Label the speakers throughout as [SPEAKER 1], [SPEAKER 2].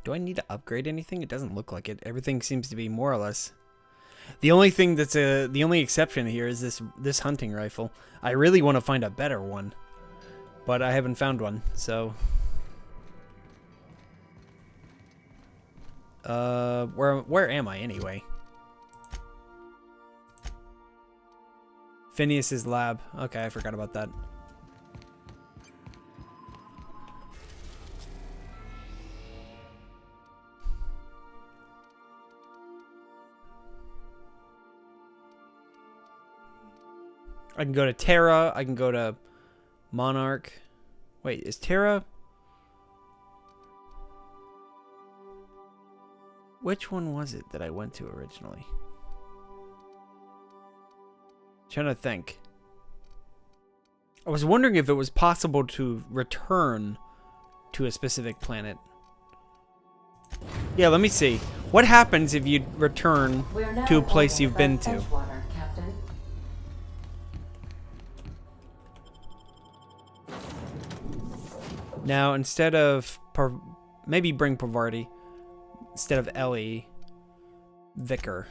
[SPEAKER 1] Do I need to upgrade anything? It doesn't look like it. Everything seems to be more or less. The only thing that's the only exception here is this hunting rifle. I really want to find a better one, but I haven't found one. So, where am I anyway? Phineas's lab. Okay, I forgot about that. I can go to Terra. I can go to Monarch. Wait, is Terra? Which one was it that I went to originally? Trying to think. I was wondering if it was possible to return to a specific planet. Yeah, let me see. What happens if you return to a place you've been to?
[SPEAKER 2] Edgewater, Captain.
[SPEAKER 1] Now, instead of... maybe bring Pavarti. Instead of Ellie. Vicar.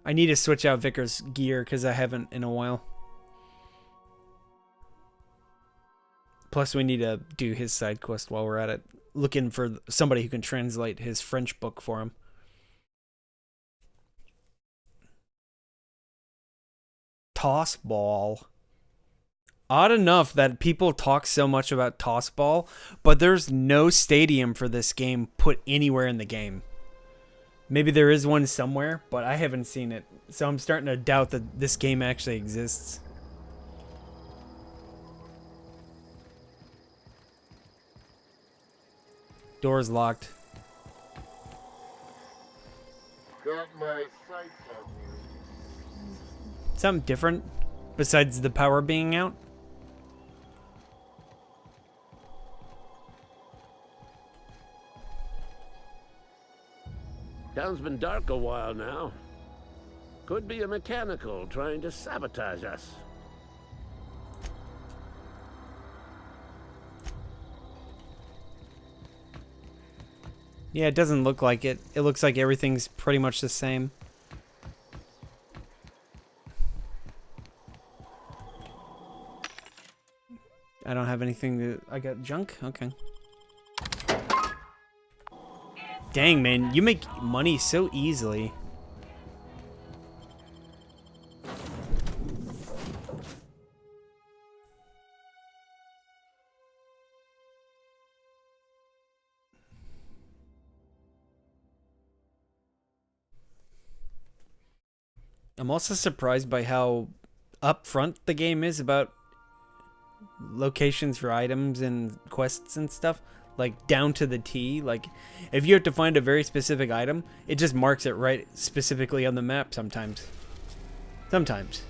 [SPEAKER 1] I need to switch out Vicar's gear because I haven't in a while. Plus, we need to do his side quest while we're at it. Looking for somebody who can translate his French book for him. Toss ball. Odd enough that people talk so much about toss ball, but there's no stadium for this game put anywhere in the game. Maybe there is one somewhere, but I haven't seen it. So I'm starting to doubt that this game actually exists. Door's locked.
[SPEAKER 3] Got my sights on you.
[SPEAKER 1] Something different besides the power being out?
[SPEAKER 4] Town's been dark a while now. Could be a mechanical trying to sabotage us.
[SPEAKER 1] Yeah, it doesn't look like it. It looks like everything's pretty much the same. I don't have anything to... I got junk? Okay. Dang, man. You make money so easily. I'm also surprised by how upfront the game is about locations for items and quests and stuff. Like, down to the T. Like, if you have to find a very specific item, it just marks it right specifically on the map sometimes. Sometimes.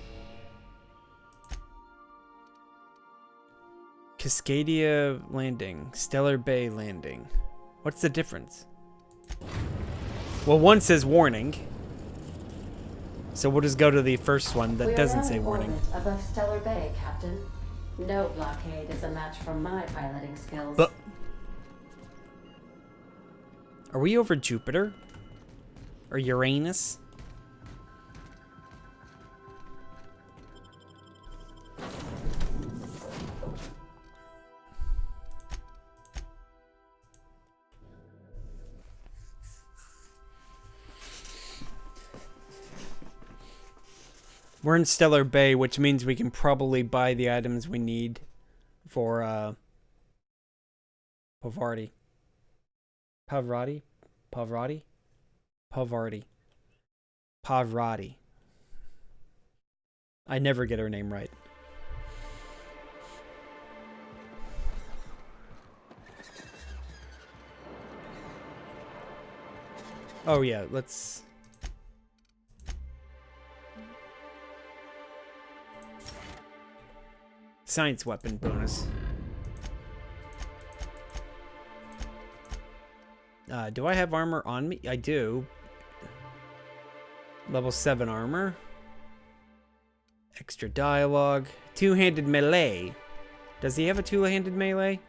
[SPEAKER 1] Cascadia Landing. Stellar Bay Landing. What's the difference? Well, one says warning. So we'll just go to the first one that doesn't say warning.
[SPEAKER 2] Orbit above Stellar Bay, Captain. No blockade is a match for my piloting skills.
[SPEAKER 1] But are we over Jupiter? Or Uranus? We're in Stellar Bay, which means we can probably buy the items we need for Pavarti. Pavarti? Pavarti? Pavarti. Pavarti. I never get her name right. Oh yeah, let's... Science weapon bonus. Do I have armor on me? I do. Level 7 armor. Extra dialogue. Two-handed melee. Does he have a two-handed melee?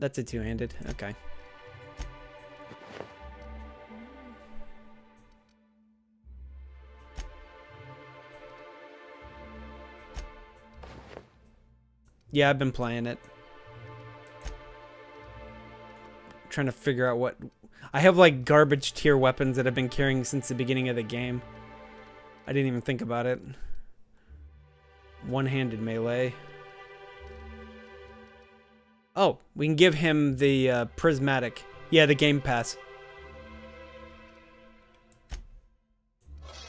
[SPEAKER 1] That's a two-handed. Okay. Yeah, I've been playing it. Trying to figure out what... I have like garbage tier weapons that I've been carrying since the beginning of the game. I didn't even think about it. One-handed melee. Oh, we can give him the prismatic. Yeah, the game pass.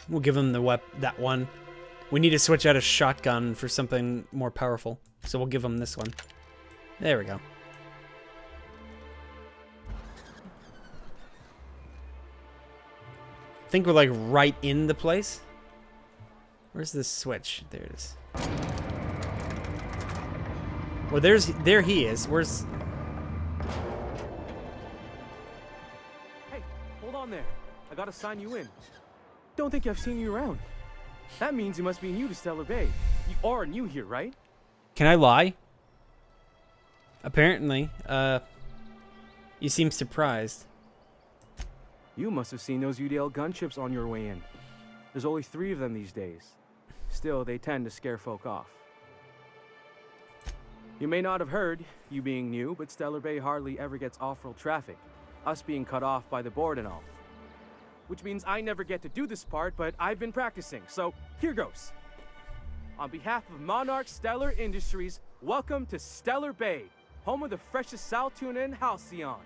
[SPEAKER 1] We'll give him that one. We need to switch out a shotgun for something more powerful. So we'll give him this one. There we go. I think we're like right in the place. Where's the switch? There it is. Well, there he is. Where's...
[SPEAKER 5] Hey, hold on there. I gotta sign you in. Don't think I've seen you around. That means you must be new to Stellar Bay. You are new here, right?
[SPEAKER 1] Can I lie? Apparently, you seem surprised.
[SPEAKER 5] You must have seen those UDL gunships on your way in. There's only 3 of them these days. Still, they tend to scare folk off. You may not have heard, you being new, but Stellar Bay hardly ever gets off-road traffic, us being cut off by the board and all. Which means I never get to do this part, but I've been practicing, so here goes. On behalf of Monarch Stellar Industries, welcome to Stellar Bay, home of the freshest sal tuna in Halcyon.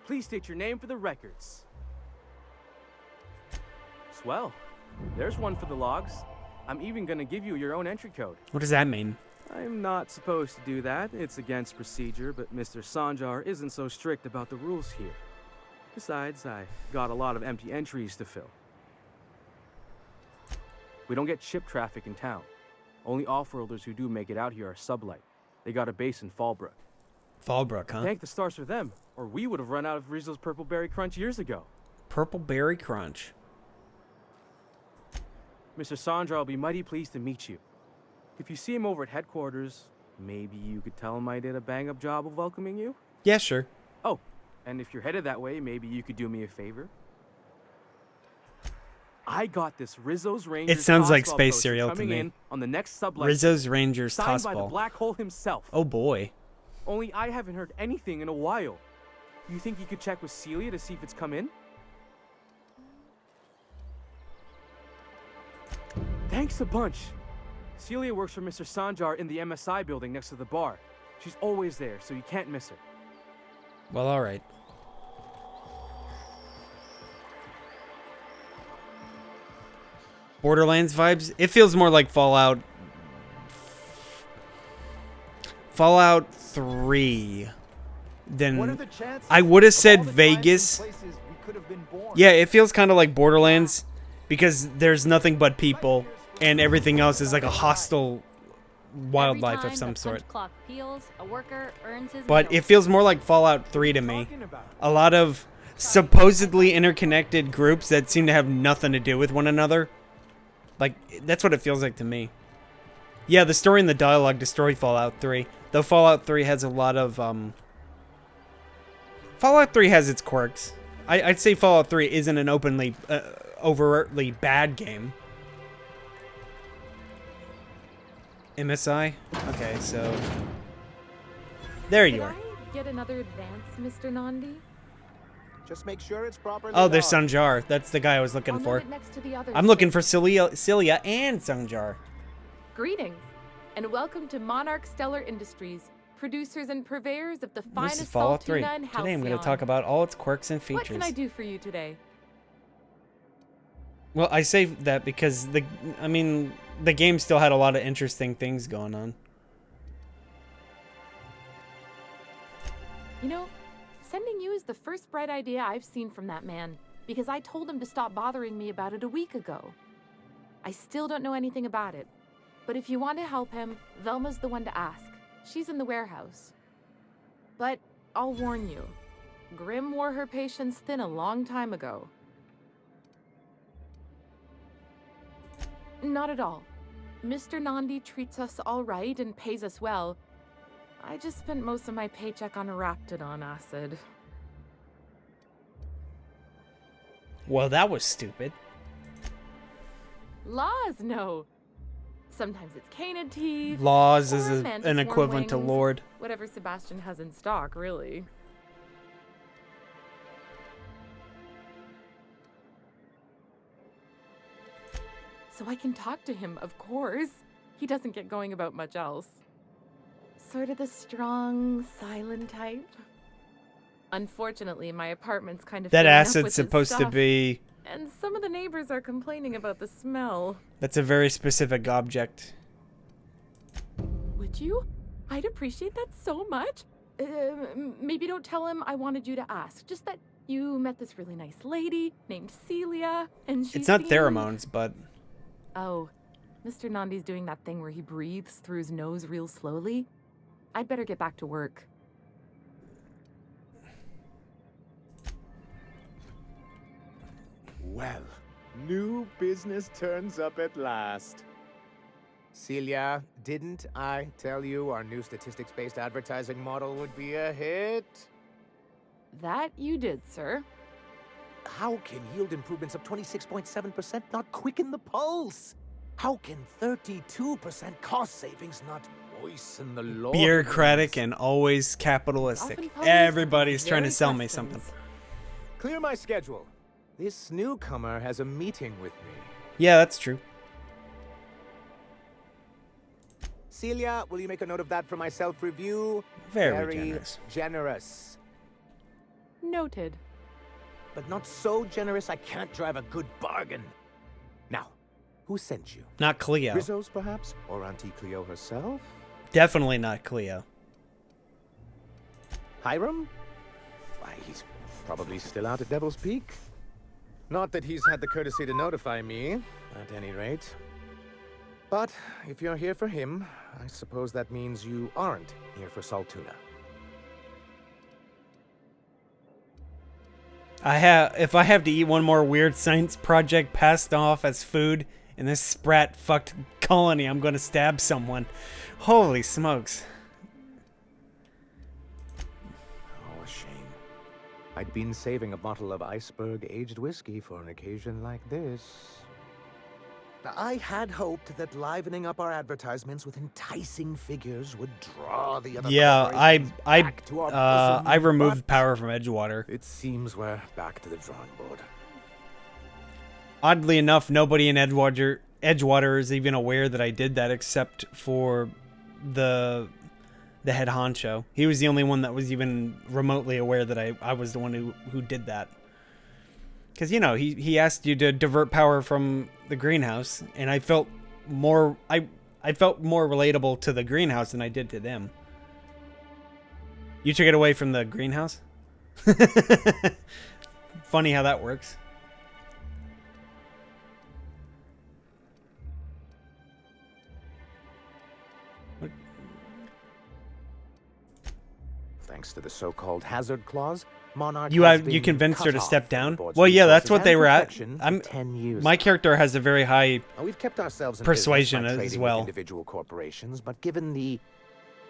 [SPEAKER 5] Please state your name for the records. Swell. There's one for the logs. I'm even gonna give you your own entry code.
[SPEAKER 1] What does that mean?
[SPEAKER 5] I'm not supposed to do that. It's against procedure, but Mr. Sanjar isn't so strict about the rules here. Besides, I got a lot of empty entries to fill. We don't get ship traffic in town. Only off-worlders who do make it out here are sublight. They got a base in Fallbrook.
[SPEAKER 1] Fallbrook, huh?
[SPEAKER 5] Thank the stars for them, or we would have run out of Rizzo's Purple Berry Crunch years ago.
[SPEAKER 1] Purple Berry Crunch.
[SPEAKER 5] Mr. Sandra will be mighty pleased to meet you. If you see him over at headquarters, maybe you could tell him I did a bang-up job of welcoming you?
[SPEAKER 1] Yeah, sure.
[SPEAKER 5] Oh, and if you're headed that way, maybe you could do me a favor. I got this Rizzo's Rangers.
[SPEAKER 1] It sounds like
[SPEAKER 5] Tossball
[SPEAKER 1] Space
[SPEAKER 5] poster
[SPEAKER 1] Cereal to
[SPEAKER 5] coming
[SPEAKER 1] me.
[SPEAKER 5] in on the next sublight.
[SPEAKER 1] Rizzo's Rangers
[SPEAKER 5] signed by the
[SPEAKER 1] Tossball.
[SPEAKER 5] Black Hole himself.
[SPEAKER 1] Oh boy.
[SPEAKER 5] Only I haven't heard anything in a while. You think you could check with Celia to see if it's come in? Thanks a bunch. Celia works for Mr. Sanjar in the MSI building next to the bar. She's always there, so you can't miss her.
[SPEAKER 1] Well, alright. Borderlands vibes? It feels more like Fallout 3 than... I would have said Vegas. Yeah, it feels kind of like Borderlands because there's nothing but people and everything else is like a hostile wildlife of some sort. But it feels more like Fallout 3 to me. A lot of supposedly interconnected groups that seem to have nothing to do with one another. Like, that's what it feels like to me. Yeah, the story and the dialogue destroy Fallout 3. Though Fallout 3 has a lot of, Fallout 3 has its quirks. I'd say Fallout 3 isn't an openly, overtly bad game. MSI? Okay, so... There you are.
[SPEAKER 6] I get another advance, Mr. Nandi?
[SPEAKER 7] Just make sure it's properly
[SPEAKER 1] Oh, there's
[SPEAKER 7] logged.
[SPEAKER 1] Sanjar. That's the guy I was looking
[SPEAKER 6] I'll
[SPEAKER 1] for.
[SPEAKER 6] note it next to the others.
[SPEAKER 1] I'm looking for Celia and Sanjar.
[SPEAKER 6] Greetings, and welcome to Monarch Stellar Industries, producers and purveyors of the
[SPEAKER 1] This is
[SPEAKER 6] finest
[SPEAKER 1] Fallout
[SPEAKER 6] salt
[SPEAKER 1] 3.
[SPEAKER 6] tuna in Halcyon.
[SPEAKER 1] Today I'm going to talk about all its quirks and features.
[SPEAKER 6] What can I do for you today?
[SPEAKER 1] Well, I say that because the game still had a lot of interesting things going on.
[SPEAKER 6] You know, sending you is the first bright idea I've seen from that man, because I told him to stop bothering me about it a week ago. I still don't know anything about it, but if you want to help him, Velma's the one to ask. She's in the warehouse. But I'll warn you, Grim wore her patience thin a long time ago. Not at all. Mr. Nandi treats us all right and pays us well. I just spent most of my paycheck on Raptidon acid.
[SPEAKER 1] Well, that was stupid.
[SPEAKER 6] Laws, no. Sometimes it's canid teeth.
[SPEAKER 1] Laws
[SPEAKER 6] or
[SPEAKER 1] is
[SPEAKER 6] mantis
[SPEAKER 1] an
[SPEAKER 6] worm
[SPEAKER 1] equivalent to
[SPEAKER 6] wings.
[SPEAKER 1] Lord.
[SPEAKER 6] Whatever Sebastian has in stock, really. So I can talk to him, of course. He doesn't get going about much else. Sort of the strong, silent type. Unfortunately, my apartment's kind of
[SPEAKER 1] That
[SPEAKER 6] filling up
[SPEAKER 1] acid's
[SPEAKER 6] with his
[SPEAKER 1] supposed to
[SPEAKER 6] stuff,
[SPEAKER 1] be...
[SPEAKER 6] and some of the neighbors are complaining about the smell.
[SPEAKER 1] That's a very specific object.
[SPEAKER 6] Would you? I'd appreciate that so much. Maybe don't tell him I wanted you to ask. Just that you met this really nice lady named Celia, and she
[SPEAKER 1] It's not
[SPEAKER 6] seemed-
[SPEAKER 1] pheromones, but...
[SPEAKER 6] Oh, Mr. Nandi's doing that thing where he breathes through his nose real slowly. I'd better get back to work.
[SPEAKER 7] Well, new business turns up at last. Celia, didn't I tell you our new statistics-based advertising model would be a hit?
[SPEAKER 6] That you did, sir.
[SPEAKER 7] How can yield improvements of 26.7% not quicken the pulse? How can 32% cost savings not moisten the law?
[SPEAKER 1] Bureaucratic and always capitalistic.
[SPEAKER 6] Often posed
[SPEAKER 1] Everybody's trying to
[SPEAKER 6] very
[SPEAKER 1] sell me
[SPEAKER 6] questions.
[SPEAKER 1] something.
[SPEAKER 7] Clear my schedule. This newcomer has a meeting with me.
[SPEAKER 1] Yeah, that's true.
[SPEAKER 7] Celia, will you make a note of that for my self-review?
[SPEAKER 1] Very generous.
[SPEAKER 7] generous.
[SPEAKER 6] Noted.
[SPEAKER 7] But not so generous I can't drive a good bargain. Now, who sent you?
[SPEAKER 1] Not Cleo.
[SPEAKER 7] Rizzo's, perhaps? Or Auntie Cleo herself?
[SPEAKER 1] Definitely not Cleo.
[SPEAKER 7] Hiram? Why, he's probably still out at Devil's Peak. Not that he's had the courtesy to notify me, at any rate. But if you're here for him, I suppose that means you aren't here for Saltuna.
[SPEAKER 1] If I have to eat one more weird science project passed off as food in this sprat fucked colony, I'm gonna stab someone. Holy smokes.
[SPEAKER 7] Oh, a shame. I'd been saving a bottle of iceberg aged whiskey for an occasion like this. I had hoped that livening up our advertisements with enticing figures would draw the other
[SPEAKER 1] Yeah,
[SPEAKER 7] corporations back to our bosom,
[SPEAKER 1] I removed
[SPEAKER 7] but
[SPEAKER 1] power from Edgewater.
[SPEAKER 7] it seems we're back to the drawing board.
[SPEAKER 1] Oddly enough, nobody in Edgewater is even aware that I did that except for the head honcho. He was the only one that was even remotely aware that I was the one who did that. Because, you know, he asked you to divert power from the greenhouse, and I felt more I felt more relatable to the greenhouse than I did to them. You took it away from the greenhouse? Funny how that works.
[SPEAKER 7] Thanks to the so-called hazard clause, Monarch
[SPEAKER 1] You
[SPEAKER 7] has
[SPEAKER 1] have
[SPEAKER 7] been
[SPEAKER 1] you convinced her
[SPEAKER 7] cut
[SPEAKER 1] to
[SPEAKER 7] off
[SPEAKER 1] step
[SPEAKER 7] from the
[SPEAKER 1] down?
[SPEAKER 7] board's
[SPEAKER 1] Well, yeah, that's
[SPEAKER 7] resources
[SPEAKER 1] what they
[SPEAKER 7] and
[SPEAKER 1] were at.
[SPEAKER 7] protection for
[SPEAKER 1] I'm
[SPEAKER 7] 10 years
[SPEAKER 1] my
[SPEAKER 7] now.
[SPEAKER 1] character has a very high
[SPEAKER 7] Now, we've kept ourselves in
[SPEAKER 1] persuasion
[SPEAKER 7] business by
[SPEAKER 1] as
[SPEAKER 7] trading
[SPEAKER 1] well.
[SPEAKER 7] with individual corporations, but given the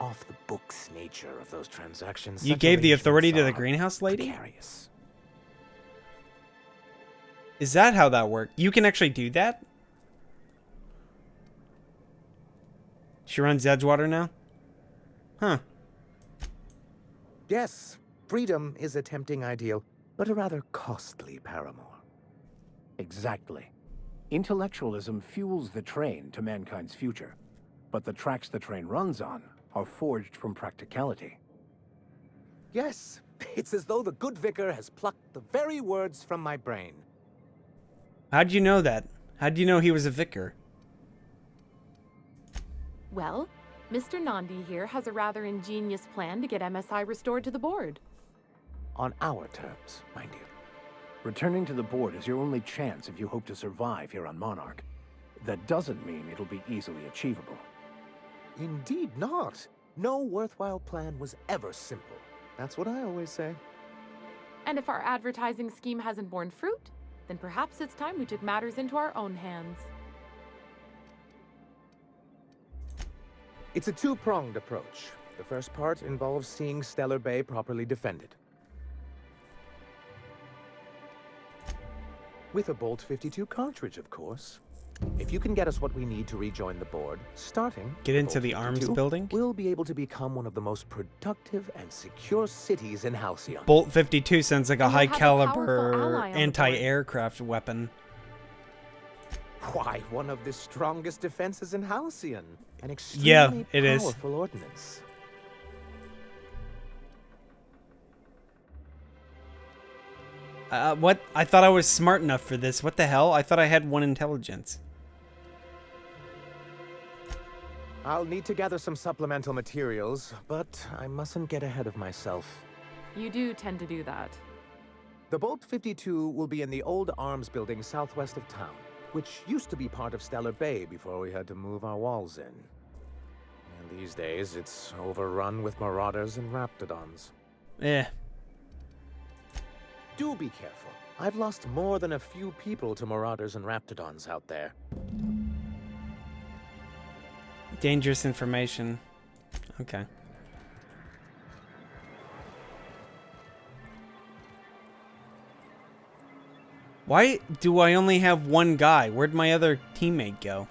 [SPEAKER 7] off-the-books nature of those transactions,
[SPEAKER 1] You
[SPEAKER 7] such
[SPEAKER 1] gave the authority to the
[SPEAKER 7] arrangements are
[SPEAKER 1] greenhouse lady?
[SPEAKER 7] precarious.
[SPEAKER 1] Is that how that worked? You can actually do that? She runs Edgewater now? Huh.
[SPEAKER 7] Yes, freedom is a tempting ideal, but a rather costly paramour.
[SPEAKER 8] Exactly. Intellectualism fuels the train to mankind's future, but the tracks the train runs on are forged from practicality.
[SPEAKER 7] Yes, it's as though the good vicar has plucked the very words from my brain.
[SPEAKER 1] How'd you know that? How'd you know he was a vicar?
[SPEAKER 6] Well, Mr. Nandi here has a rather ingenious plan to get MSI restored to the board.
[SPEAKER 7] On our terms, mind you.
[SPEAKER 8] Returning to the board is your only chance if you hope to survive here on Monarch. That doesn't mean it'll be easily achievable.
[SPEAKER 7] Indeed not. No worthwhile plan was ever simple. That's what I always say.
[SPEAKER 6] And if our advertising scheme hasn't borne fruit, then perhaps it's time we took matters into our own hands.
[SPEAKER 7] It's a two-pronged approach. The first part involves seeing Stellar Bay properly defended. With a Bolt 52 cartridge, of course. If you can get us what we need to rejoin the board, starting...
[SPEAKER 1] Get
[SPEAKER 7] with
[SPEAKER 1] into
[SPEAKER 7] Bolt
[SPEAKER 1] the arms
[SPEAKER 7] 52,
[SPEAKER 1] building?
[SPEAKER 7] we'll be able to become one of the most productive and secure cities in Halcyon.
[SPEAKER 1] Bolt 52 sounds like a
[SPEAKER 6] And we'll
[SPEAKER 1] high
[SPEAKER 6] have a powerful
[SPEAKER 1] caliber
[SPEAKER 6] ally on the board.
[SPEAKER 1] anti-aircraft weapon.
[SPEAKER 7] Why, one of the strongest defenses in Halcyon. An extremely
[SPEAKER 1] Yeah, it is.
[SPEAKER 7] powerful ordnance.
[SPEAKER 1] What? I thought I was smart enough for this. What the hell? I thought I had 1 intelligence.
[SPEAKER 7] I'll need to gather some supplemental materials, but I mustn't get ahead of myself.
[SPEAKER 6] You do tend to do that.
[SPEAKER 7] The Bolt 52 will be in the old arms building southwest of town, which used to be part of Stellar Bay before we had to move our walls in. And these days, it's overrun with marauders and raptidons.
[SPEAKER 1] Eh.
[SPEAKER 7] Do be careful. I've lost more than a few people to marauders and raptidons out there.
[SPEAKER 1] Dangerous information. Okay. Why do I only have 1 guy? Where'd my other teammate go?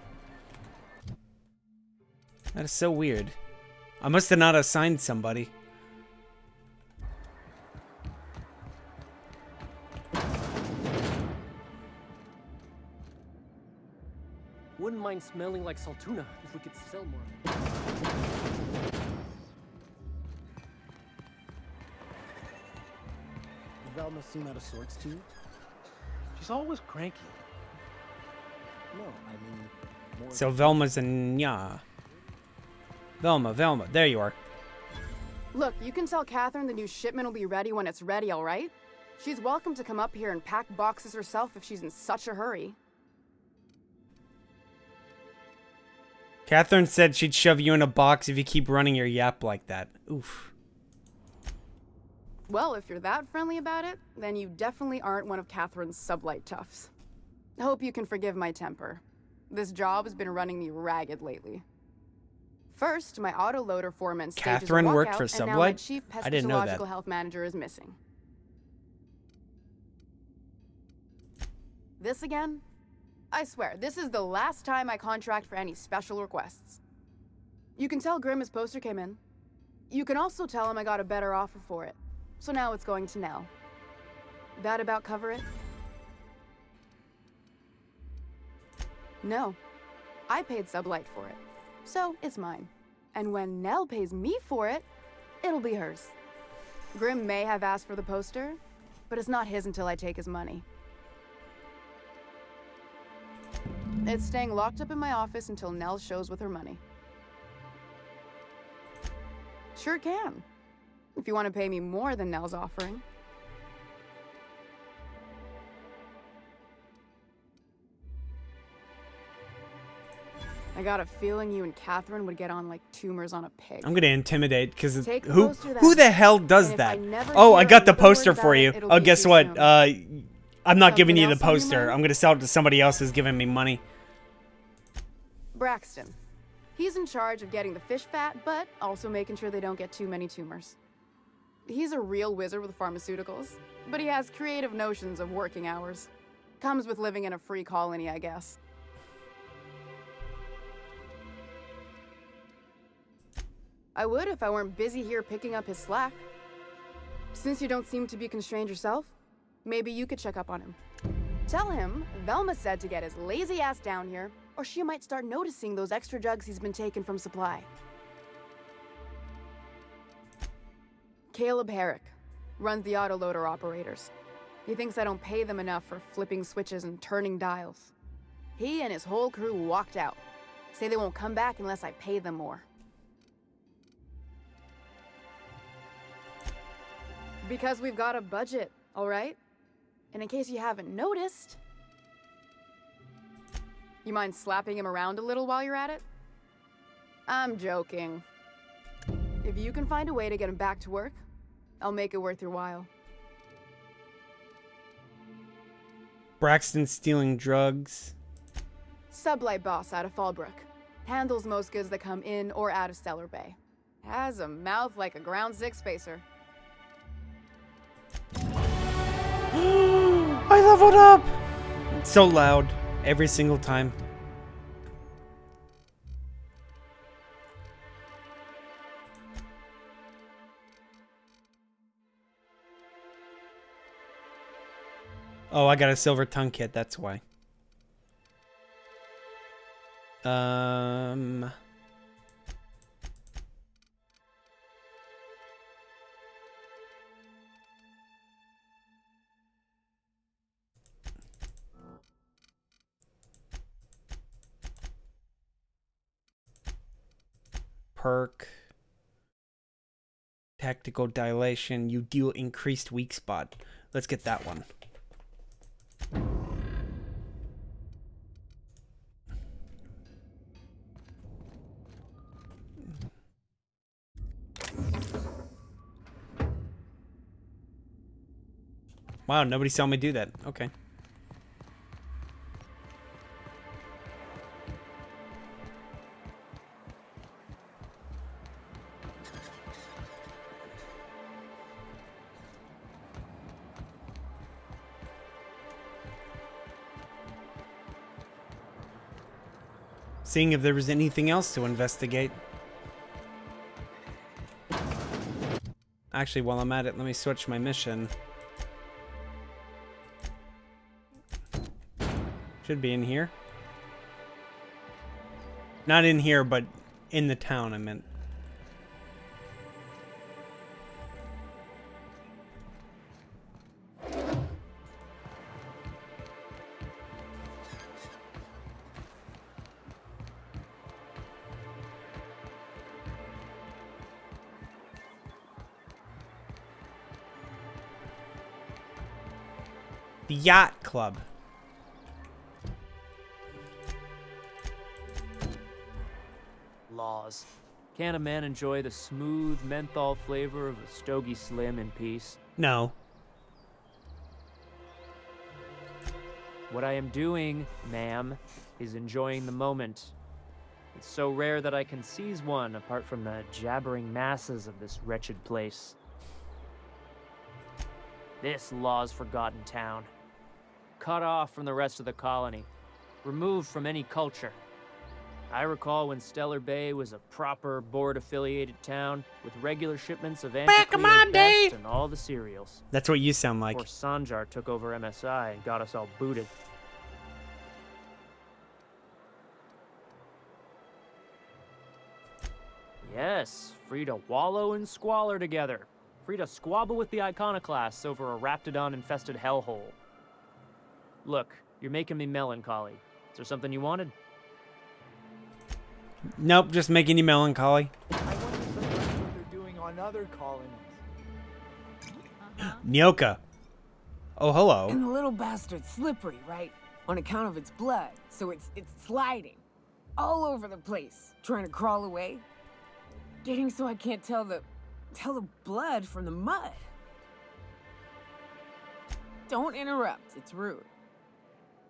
[SPEAKER 1] That is so weird. I must have not assigned somebody.
[SPEAKER 9] Wouldn't mind smelling like Saltuna if we could sell more of it. Has Velma seem out of sorts to you?
[SPEAKER 8] She's always cranky.
[SPEAKER 9] No, I mean more.
[SPEAKER 1] So Velma's a nya. Velma, there you are.
[SPEAKER 10] Look, you can tell Catherine the new shipment will be ready when it's ready, all right? She's welcome to come up here and pack boxes herself if she's in such a hurry.
[SPEAKER 1] Catherine said she'd shove you in a box if you keep running your yap like that. Oof.
[SPEAKER 10] Well, if you're that friendly about it, then you definitely aren't one of Catherine's sublight toughs. Hope you can forgive my temper. This job has been running me ragged lately. First, my autoloader foreman stages
[SPEAKER 1] Catherine
[SPEAKER 10] a
[SPEAKER 1] worked
[SPEAKER 10] walkout,
[SPEAKER 1] for
[SPEAKER 10] and now my
[SPEAKER 1] Sublight?
[SPEAKER 10] chief
[SPEAKER 1] I didn't know that.
[SPEAKER 10] pestological health manager is missing. This again? I swear, this is the last time I contract for any special requests. You can tell Grimm his poster came in. You can also tell him I got a better offer for it. So now it's going to Nell. That about cover it? No. I paid Sublight for it. So it's mine. And when Nell pays me for it, it'll be hers. Grimm may have asked for the poster, but it's not his until I take his money. It's staying locked up in my office until Nell shows with her money. Sure can. If you want to pay me more than Nell's offering. I got a feeling you and Catherine would get on like tumors on a pig.
[SPEAKER 1] I'm gonna intimidate because
[SPEAKER 10] Take the
[SPEAKER 1] who
[SPEAKER 10] poster
[SPEAKER 1] who
[SPEAKER 10] then.
[SPEAKER 1] the hell does
[SPEAKER 10] And if I
[SPEAKER 1] that?
[SPEAKER 10] never
[SPEAKER 1] Oh, I
[SPEAKER 10] hear
[SPEAKER 1] got the
[SPEAKER 10] another word
[SPEAKER 1] poster
[SPEAKER 10] about
[SPEAKER 1] for
[SPEAKER 10] it,
[SPEAKER 1] you.
[SPEAKER 10] it'll
[SPEAKER 1] Oh,
[SPEAKER 10] be
[SPEAKER 1] guess
[SPEAKER 10] too
[SPEAKER 1] what?
[SPEAKER 10] soon.
[SPEAKER 1] I'm not giving you the
[SPEAKER 10] Something else on your
[SPEAKER 1] poster.
[SPEAKER 10] mind?
[SPEAKER 1] I'm gonna sell it to somebody else who's giving me money.
[SPEAKER 10] Braxton. He's in charge of getting the fish fat, but also making sure they don't get too many tumors. He's a real wizard with pharmaceuticals, but he has creative notions of working hours. Comes with living in a free colony, I guess. I would if I weren't busy here picking up his slack. Since you don't seem to be constrained yourself, maybe you could check up on him. Tell him Velma said to get his lazy ass down here, or she might start noticing those extra jugs he's been taking from supply. Caleb Herrick runs the autoloader operators. He thinks I don't pay them enough for flipping switches and turning dials. He and his whole crew walked out. Say they won't come back unless I pay them more. Because we've got a budget, all right? And in case you haven't noticed, you mind slapping him around a little while you're at it? I'm joking. If you can find a way to get him back to work, I'll make it worth your while.
[SPEAKER 1] Braxton stealing drugs.
[SPEAKER 10] Sublight boss out of Fallbrook. Handles most goods that come in or out of Stellar Bay. Has a mouth like a ground six spacer.
[SPEAKER 1] I leveled up! It's so loud every single time. Oh, I got a silver tongue kit, that's why. Perk. Tactical dilation. You deal increased weak spot. Let's get that one. Wow, nobody saw me do that. Okay. Seeing if there was anything else to investigate. Actually, while I'm at it, let me switch my mission. Should be in here. Not in here, but in the town, I meant. The Yacht Club.
[SPEAKER 11] Laws. Can a man enjoy the smooth menthol flavor of a Stogie Slim in peace?
[SPEAKER 1] No.
[SPEAKER 11] What I am doing, ma'am, is enjoying the moment. It's so rare that I can seize one apart from the jabbering masses of this wretched place. This law's forgotten town. Cut off from the rest of the colony. Removed from any culture. I recall when Stellar Bay was a proper board-affiliated town with regular shipments of antiquated best and all the cereals.
[SPEAKER 1] That's what you sound like.
[SPEAKER 11] Before Sanjar took over MSI and got us all booted. Yes, free to wallow in squalor together. Free to squabble with the iconoclasts over a Raptidon-infested hellhole. Look, you're making me melancholy. Is there something you wanted?
[SPEAKER 1] Nope, just making you melancholy.
[SPEAKER 12] I wonder sometimes what they're doing on other colonies.
[SPEAKER 1] Nyoka. Oh, hello.
[SPEAKER 13] And the little bastard's slippery, right? On account of its blood. So it's sliding. All over the place. Trying to crawl away. Getting so I can't tell the blood from the mud. Don't interrupt, it's rude.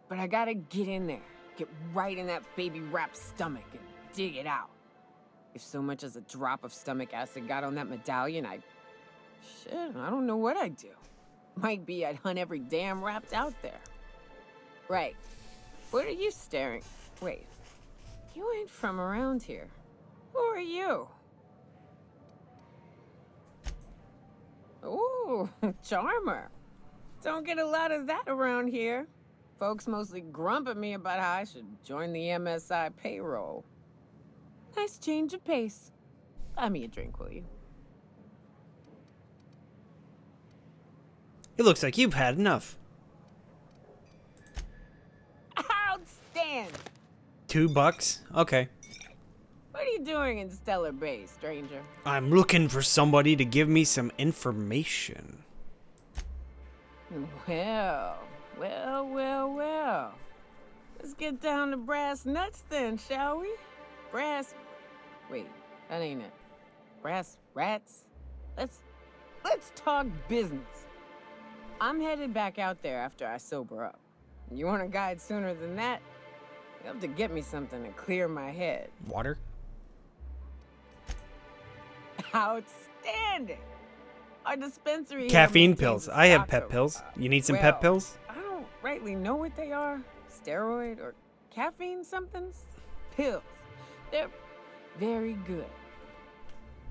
[SPEAKER 13] But I gotta get in there. Get right in that baby rap's stomach and dig it out. If so much as a drop of stomach acid got on that medallion, shit, I don't know what I'd do. Might be I'd hunt every damn Rapt out there. Right. What are you staring? Wait. You ain't from around here. Who are you? Ooh, charmer. Don't get a lot of that around here. Folks mostly grump at me about how I should join the MSI payroll. Nice change of pace. Buy me a drink, will you?
[SPEAKER 1] It looks like you've had enough.
[SPEAKER 13] Outstanding!
[SPEAKER 1] $2? Okay.
[SPEAKER 13] What are you doing in Stellar Bay, stranger?
[SPEAKER 1] I'm looking for somebody to give me some information.
[SPEAKER 13] Well. Let's get down to brass nuts then, shall we? Wait, that ain't it. Brass rats? Let's talk business. I'm headed back out there after I sober up. You want a guide sooner than that? You have to get me something to clear my head.
[SPEAKER 1] Water?
[SPEAKER 13] Outstanding. Our dispensary here
[SPEAKER 1] Caffeine
[SPEAKER 13] maintains
[SPEAKER 1] pills.
[SPEAKER 13] a
[SPEAKER 1] I have
[SPEAKER 13] stock
[SPEAKER 1] pep
[SPEAKER 13] of,
[SPEAKER 1] pills. You need some
[SPEAKER 13] well,
[SPEAKER 1] pep pills?
[SPEAKER 13] I don't rightly know what they are. Steroid or caffeine somethings? Pills. They're very good.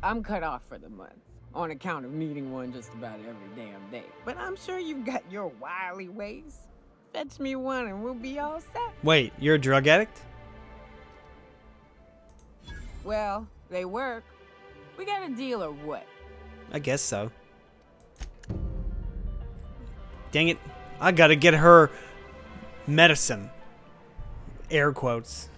[SPEAKER 13] I'm cut off for the month on account of needing one just about every damn day. But I'm sure you've got your wily ways. Fetch me one and we'll be all set.
[SPEAKER 1] Wait, you're a drug addict?
[SPEAKER 13] Well, they work. We got a deal or what?
[SPEAKER 1] I guess so. Dang it. I gotta get her medicine. Air quotes.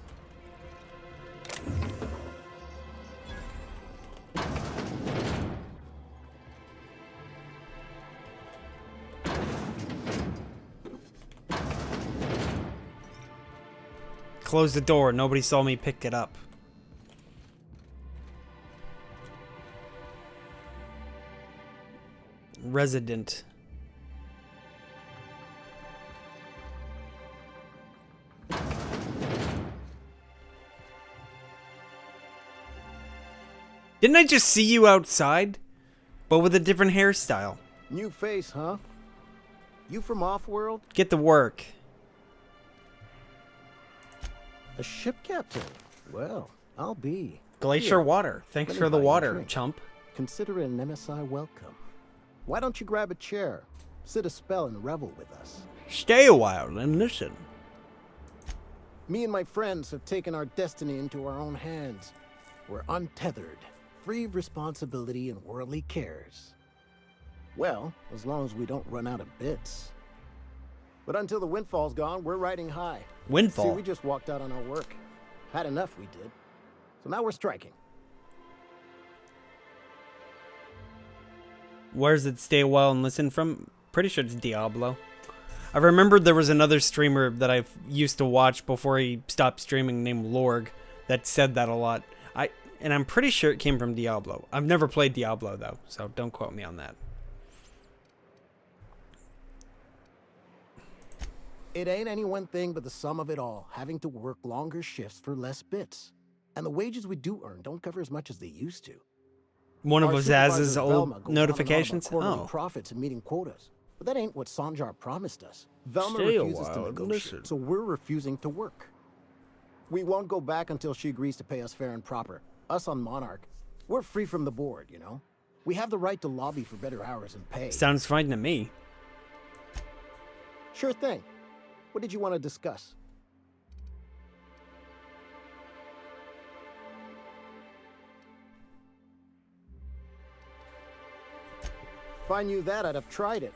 [SPEAKER 1] Close the door. Nobody saw me pick it up. Resident. Didn't I just see you outside? But with a different hairstyle.
[SPEAKER 7] New face, huh? You from Offworld?
[SPEAKER 1] Get to work.
[SPEAKER 7] A ship captain? Well, I'll be.
[SPEAKER 1] Glacier water. Thanks
[SPEAKER 7] let me
[SPEAKER 1] for the
[SPEAKER 7] buy you a
[SPEAKER 1] water,
[SPEAKER 7] drink.
[SPEAKER 1] chump.
[SPEAKER 7] Consider it an MSI welcome. Why don't you grab a chair, sit a spell, and revel with us?
[SPEAKER 1] Stay a while and listen.
[SPEAKER 7] Me and my friends have taken our destiny into our own hands. We're untethered, free of responsibility and worldly cares. Well, as long as we don't run out of bits. But until the windfall's gone, we're riding high.
[SPEAKER 1] Windfall?
[SPEAKER 7] See, we just walked out on our work. Had enough, we did. So now we're striking.
[SPEAKER 1] Where's it stay a while and listen from? Pretty sure it's Diablo. I remembered there was another streamer that I used to watch before he stopped streaming named Lorg that said that a lot. And I'm pretty sure it came from Diablo. I've never played Diablo though, so don't quote me on that.
[SPEAKER 7] It ain't any one thing but the sum of it all, having to work longer shifts for less bits. And the wages we do earn don't cover as much as they used to.
[SPEAKER 1] One of
[SPEAKER 7] Our
[SPEAKER 1] Azaz's
[SPEAKER 7] supervisor, Velma,
[SPEAKER 1] old
[SPEAKER 7] goes on and on
[SPEAKER 1] notifications?
[SPEAKER 7] about quarterly
[SPEAKER 1] Oh.
[SPEAKER 7] profits and meeting quotas. But that ain't what Sanjar promised us. Velma
[SPEAKER 1] Stay a
[SPEAKER 7] refuses to
[SPEAKER 1] while and
[SPEAKER 7] negotiate,
[SPEAKER 1] listen.
[SPEAKER 7] so we're refusing to work. We won't go back until she agrees to pay us fair and proper. Us on Monarch. We're free from the board, you know? We have the right to lobby for better hours and pay.
[SPEAKER 1] Sounds fine to me.
[SPEAKER 7] Sure thing. What did you want to discuss? If I knew that, I'd have tried it.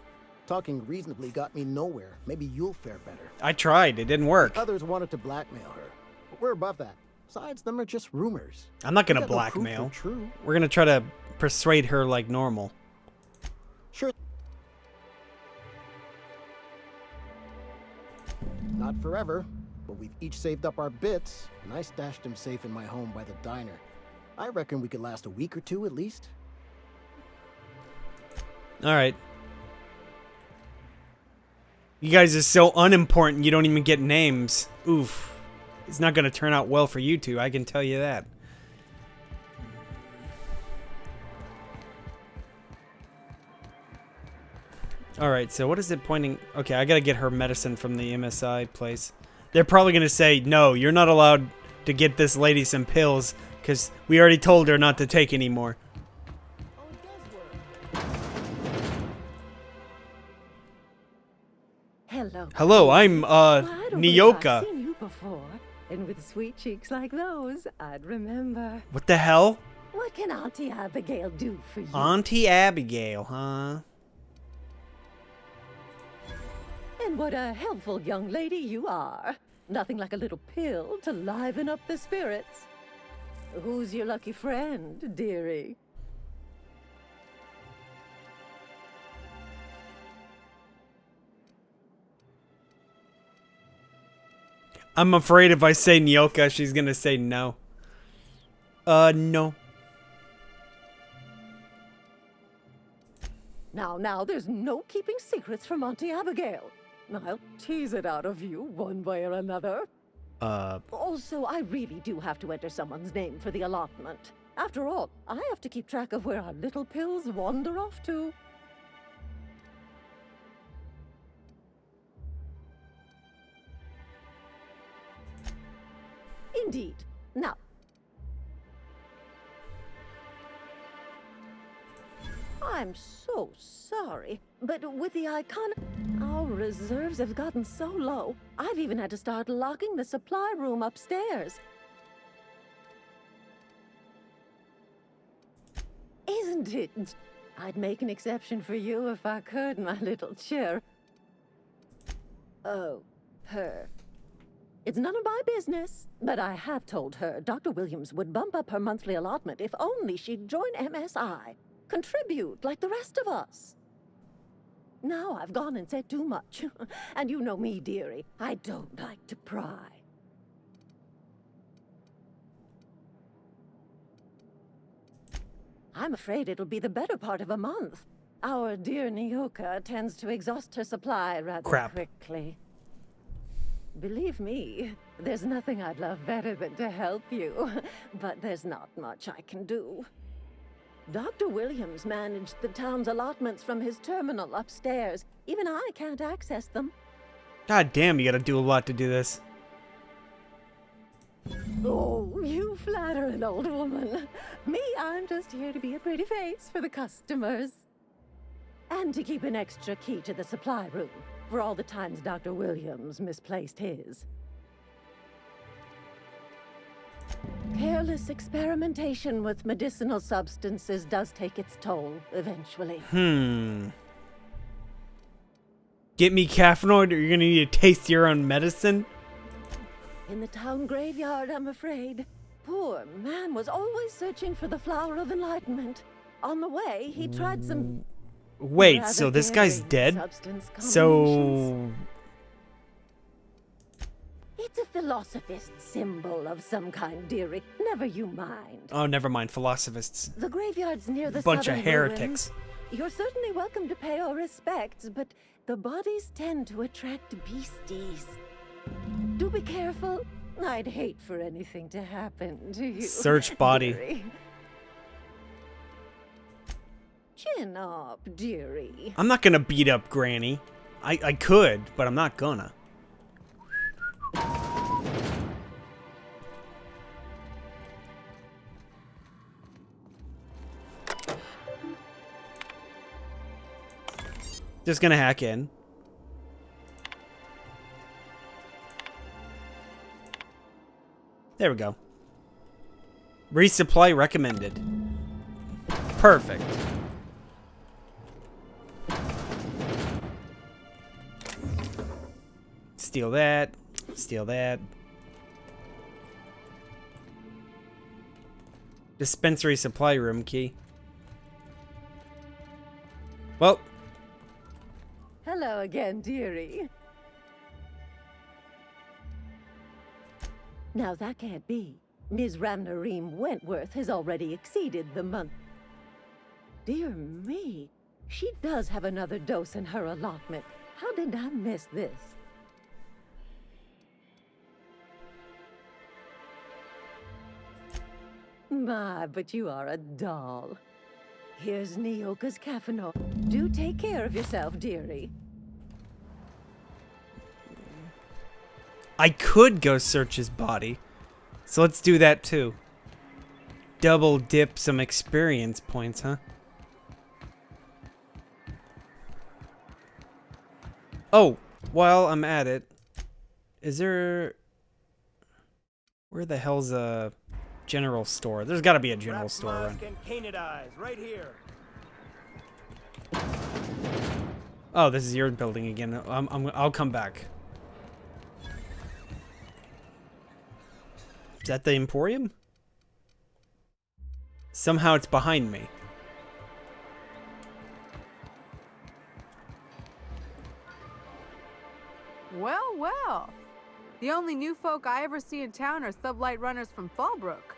[SPEAKER 7] Talking reasonably got me nowhere. Maybe you'll fare better.
[SPEAKER 1] I tried. It didn't work.
[SPEAKER 7] Others wanted to blackmail her. But we're above that. Besides, them are just rumors.
[SPEAKER 1] I'm not gonna
[SPEAKER 7] We got no proof
[SPEAKER 1] blackmail.
[SPEAKER 7] they're true.
[SPEAKER 1] We're gonna try to persuade her like normal.
[SPEAKER 7] Sure. Not forever, but we've each saved up our bits, and I stashed them safe in my home by the diner. I reckon we could last a week or two at least.
[SPEAKER 1] Alright. You guys are so unimportant you don't even get names. Oof. It's not gonna turn out well for you two, I can tell you that. Alright, so what is it pointing? Okay, I gotta get her medicine from the MSI place. They're probably gonna say, no, you're not allowed to get this lady some pills, because we already told her not to take any more.
[SPEAKER 14] Hello.
[SPEAKER 1] Hello, I'm,
[SPEAKER 14] I don't believe
[SPEAKER 1] Nyoka.
[SPEAKER 14] I've seen you before. And with sweet cheeks like those, I'd remember.
[SPEAKER 1] What the hell?
[SPEAKER 14] What can Auntie Abigail do for you?
[SPEAKER 1] Auntie Abigail, huh?
[SPEAKER 14] And what a helpful young lady you are. Nothing like a little pill to liven up the spirits. Who's your lucky friend, dearie?
[SPEAKER 1] I'm afraid if I say Nyoka, she's gonna say no. No.
[SPEAKER 14] Now, there's no keeping secrets from Auntie Abigail. I'll tease it out of you one way or another. Also, I really do have to enter someone's name for the allotment. After all, I have to keep track of where our little pills wander off to. Indeed. Now, I'm so sorry, but with the icon, our reserves have gotten so low, I've even had to start locking the supply room upstairs. Isn't it? I'd make an exception for you if I could, my little chair. Oh, her. It's none of my business, but I have told her Dr. Williams would bump up her monthly allotment if only she'd join MSI. Contribute like the rest of us. Now I've gone and said too much. And you know me, dearie. I don't like to pry. I'm afraid it'll be the better part of a month. Our dear Nyoka tends to exhaust her supply rather quickly. Believe me, there's nothing I'd love better than to help you, but there's not much I can do. Dr. Williams managed the town's allotments from his terminal upstairs. Even I can't access them.
[SPEAKER 1] God damn, you gotta do a lot to do this.
[SPEAKER 14] Oh, you flatter an old woman. Me, I'm just here to be a pretty face for the customers. And to keep an extra key to the supply room, for all the times Dr. Williams misplaced his. Careless experimentation with medicinal substances does take its toll, eventually.
[SPEAKER 1] Get me caffeinoid or you're gonna need to taste your own medicine?
[SPEAKER 14] In the town graveyard, I'm afraid. Poor man was always searching for the flower of enlightenment. On the way, he tried some...
[SPEAKER 1] Wait, so this guy's dead? So...
[SPEAKER 14] It's a philosophist symbol of some kind, dearie. Never you mind.
[SPEAKER 1] Oh, never mind, philosophists.
[SPEAKER 14] The graveyard's near the
[SPEAKER 1] Bunch of
[SPEAKER 14] southern
[SPEAKER 1] heretics.
[SPEAKER 14] ruins. You're certainly welcome to pay our respects, but the bodies tend to attract beasties. Do be careful. I'd hate for anything to happen to you.
[SPEAKER 1] Search body.
[SPEAKER 14] Dearie. Chin up, dearie.
[SPEAKER 1] I'm not gonna beat up Granny. I could, but I'm not gonna. Just gonna hack in. There we go. Resupply recommended. Perfect. Steal that. Steal that. Dispensary supply room key. Well.
[SPEAKER 14] Hello again, dearie. Now that can't be. Ms. Ramnareem Wentworth has already exceeded the month. Dear me, she does have another dose in her allotment. How did I miss this? My, but you are a doll. Here's Nyoka's caffeine. Do take care of yourself, dearie.
[SPEAKER 1] I could go search his body. So let's do that too. Double dip some experience points, huh? Oh, while I'm at it, is there... Where the hell's a general store? There's gotta be a general store around.
[SPEAKER 15] Right here.
[SPEAKER 1] Oh, this is your building again. I'll come back. Is that the Emporium? Somehow it's behind me.
[SPEAKER 10] Well, well. The only new folk I ever see in town are sublight runners from Fallbrook.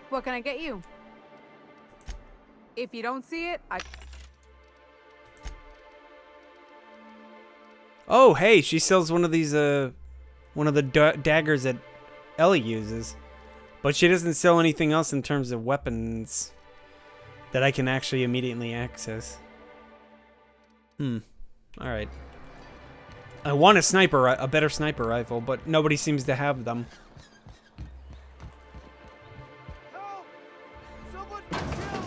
[SPEAKER 10] What can I get you? If you don't see it,
[SPEAKER 1] Oh, hey, she sells one of these, one of the daggers that Ellie uses. But she doesn't sell anything else in terms of weapons that I can actually immediately access. Alright. I want a better sniper rifle, but nobody seems to have them.
[SPEAKER 12] Help! Someone kill!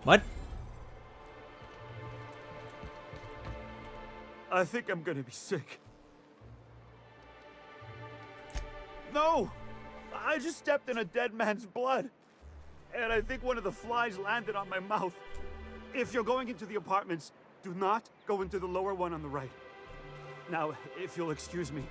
[SPEAKER 1] What?
[SPEAKER 12] I think I'm gonna be sick. No! I just stepped in a dead man's blood. And I think one of the flies landed on my mouth. If you're going into the apartments, do not go into the lower one on the right. Now, if you'll excuse me.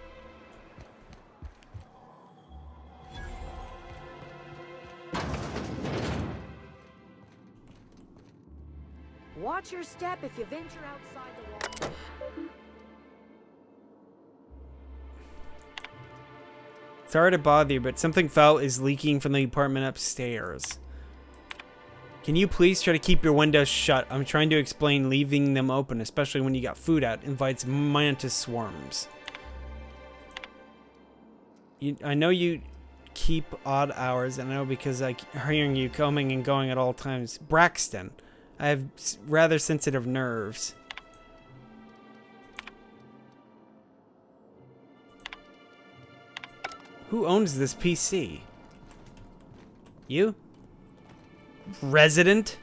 [SPEAKER 16] Watch your step if you venture outside the wall.
[SPEAKER 1] Sorry to bother you, but something foul is leaking from the apartment upstairs. Can you please try to keep your windows shut? I'm trying to explain leaving them open, especially when you got food out, invites mantis swarms. I know you keep odd hours, and I know because I keep hearing you coming and going at all times. Braxton, I have rather sensitive nerves. Who owns this PC? You? Resident?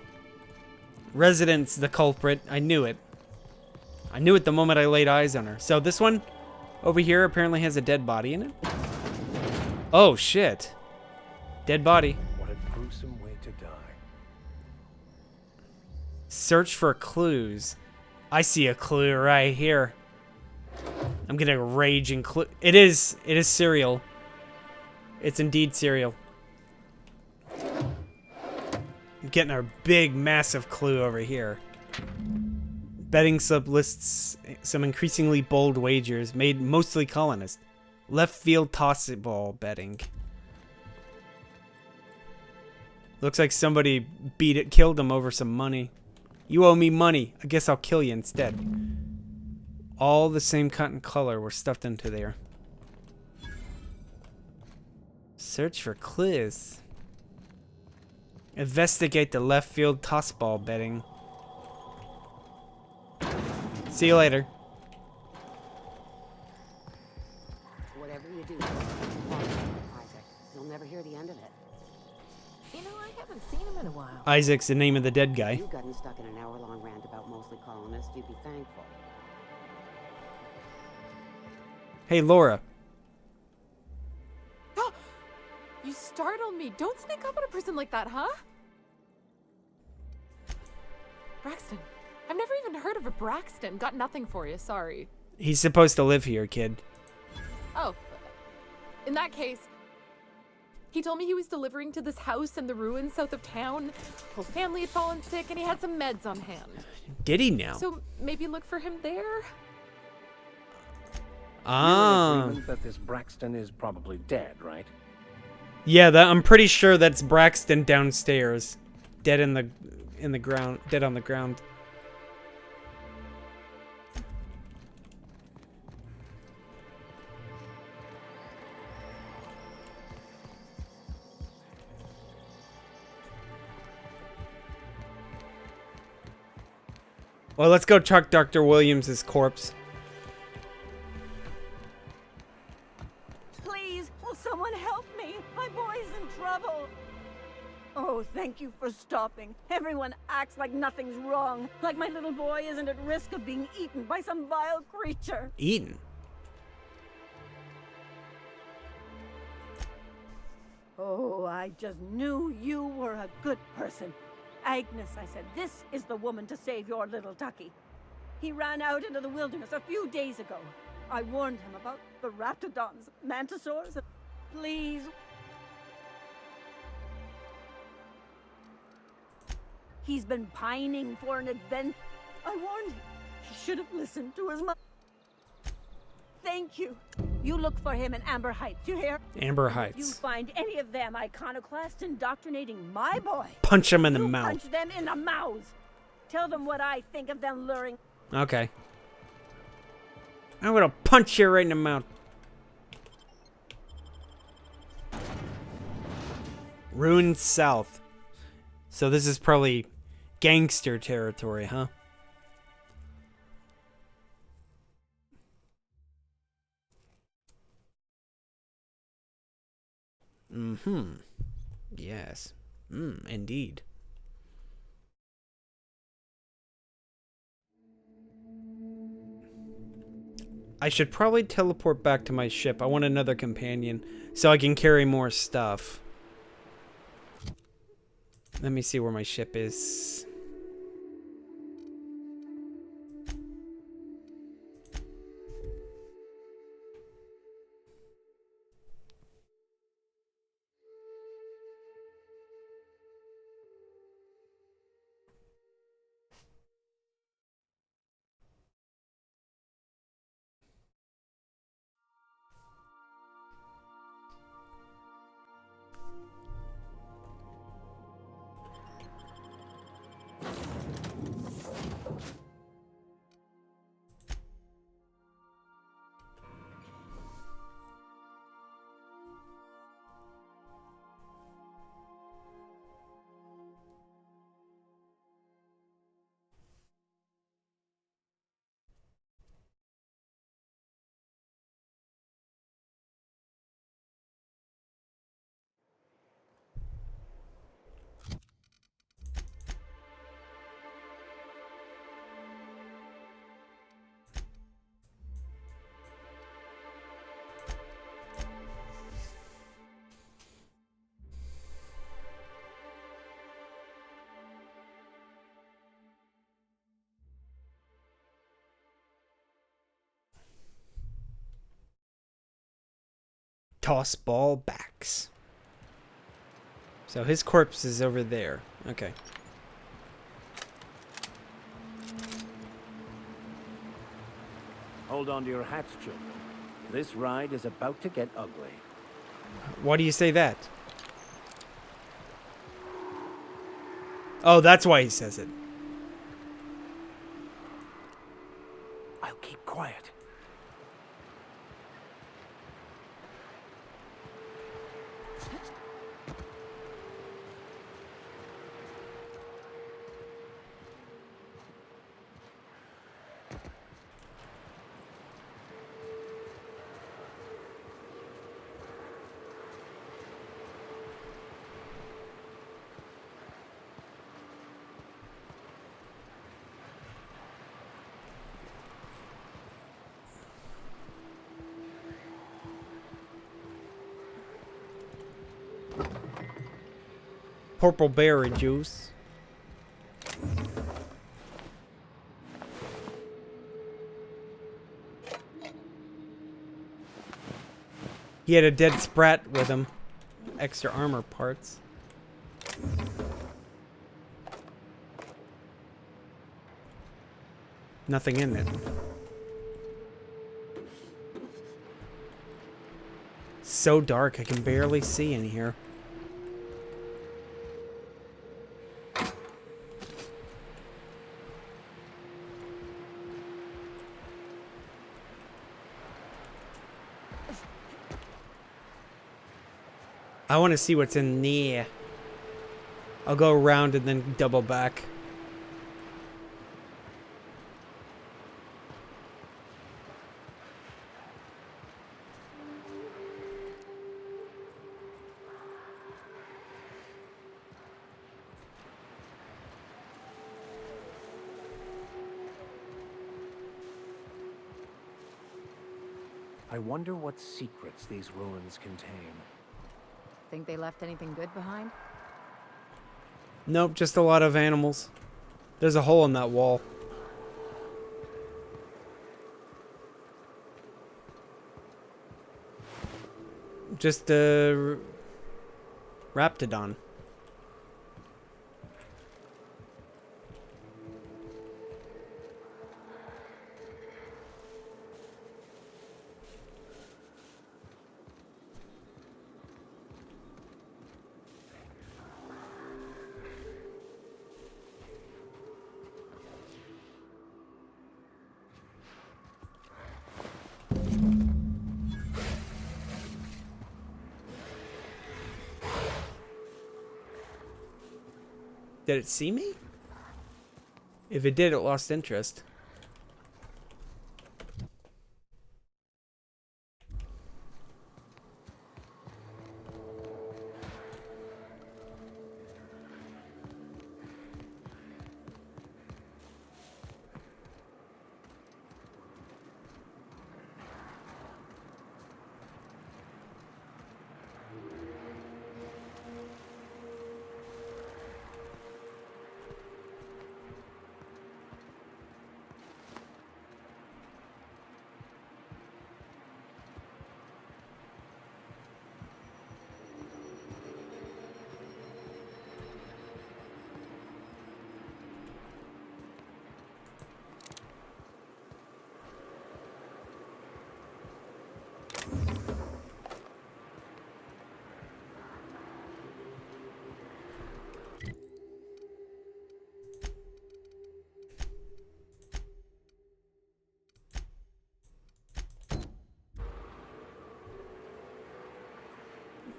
[SPEAKER 1] Resident's the culprit. I knew it. I knew it the moment I laid eyes on her. So this one over here apparently has a dead body in it. Oh, shit. Dead body.
[SPEAKER 8] What a gruesome way to die.
[SPEAKER 1] Search for clues. I see a clue right here. I'm gonna rage and clue. It is cereal. It's indeed cereal. I'm getting a big, massive clue over here. Betting slip lists some increasingly bold wagers made mostly colonists. Left field toss ball betting. Looks like somebody killed him over some money. You owe me money. I guess I'll kill you instead. All the same cut and color were stuffed into there. Search for clues. Investigate the left field toss ball betting. See you later.
[SPEAKER 16] Whatever you do, Isaac, you'll never hear the end of it.
[SPEAKER 6] You know, I haven't seen him in a while.
[SPEAKER 1] Isaac's the name of the dead guy.
[SPEAKER 16] If you gotten stuck in an hour-long rant about mostly colonists, you'd be thankful.
[SPEAKER 1] Hey, Laura.
[SPEAKER 6] You startled me. Don't sneak up on a person like that, huh? Braxton. I've never even heard of a Braxton. Got nothing for you, sorry.
[SPEAKER 1] He's supposed to live here, kid.
[SPEAKER 6] Oh, in that case, he told me he was delivering to this house in the ruins south of town. Whole family had fallen sick and he had some meds on hand.
[SPEAKER 1] Did he now?
[SPEAKER 6] So maybe look for him there?
[SPEAKER 1] Ah.
[SPEAKER 8] You're in agreement that this Braxton is probably dead, right?
[SPEAKER 1] Yeah, I'm pretty sure that's Braxton downstairs. Dead in the ground. Dead on the ground. Well, let's go chuck Dr. Williams' corpse.
[SPEAKER 16] Please, will someone help me? My boy's in trouble. Oh, thank you for stopping. Everyone acts like nothing's wrong. Like my little boy isn't at risk of being eaten by some vile creature.
[SPEAKER 1] Eaten?
[SPEAKER 16] Oh, I just knew you were a good person. Agnes, I said, this is the woman to save your little ducky. He ran out into the wilderness a few days ago. I warned him about the raptidons, mantisaurs. Please. He's been pining for an adventure. I warned him. He should have listened to his mother. Thank you. You look for him in Amber Heights, you hear?
[SPEAKER 1] Amber
[SPEAKER 16] If you
[SPEAKER 1] Heights.
[SPEAKER 16] find any of them iconoclasts indoctrinating my boy,
[SPEAKER 1] Punch him in the
[SPEAKER 16] you
[SPEAKER 1] mouth.
[SPEAKER 16] punch them in the mouths. Tell them what I think of them luring.
[SPEAKER 1] Okay. I'm gonna punch you right in the mouth. Ruined South. So this is probably gangster territory, huh? Mm-hmm. Yes. Indeed. I should probably teleport back to my ship. I want another companion so I can carry more stuff. Let me see where my ship is. Toss ball backs. So his corpse is over there. Okay.
[SPEAKER 8] Hold on to your hats, children. This ride is about to get ugly.
[SPEAKER 1] Why do you say that? Oh, that's why he says it.
[SPEAKER 8] I'll keep quiet.
[SPEAKER 1] Purple berry juice. He had a dead sprat with him. Extra armor parts. Nothing in it. So dark, I can barely see in here. I want to see what's in there. I'll go around and then double back.
[SPEAKER 8] I wonder what secrets these ruins contain.
[SPEAKER 17] Think they left anything good behind?
[SPEAKER 1] Nope, just a lot of animals. There's a hole in that wall. Just a Raptidon. Did it see me? If it did, it lost interest.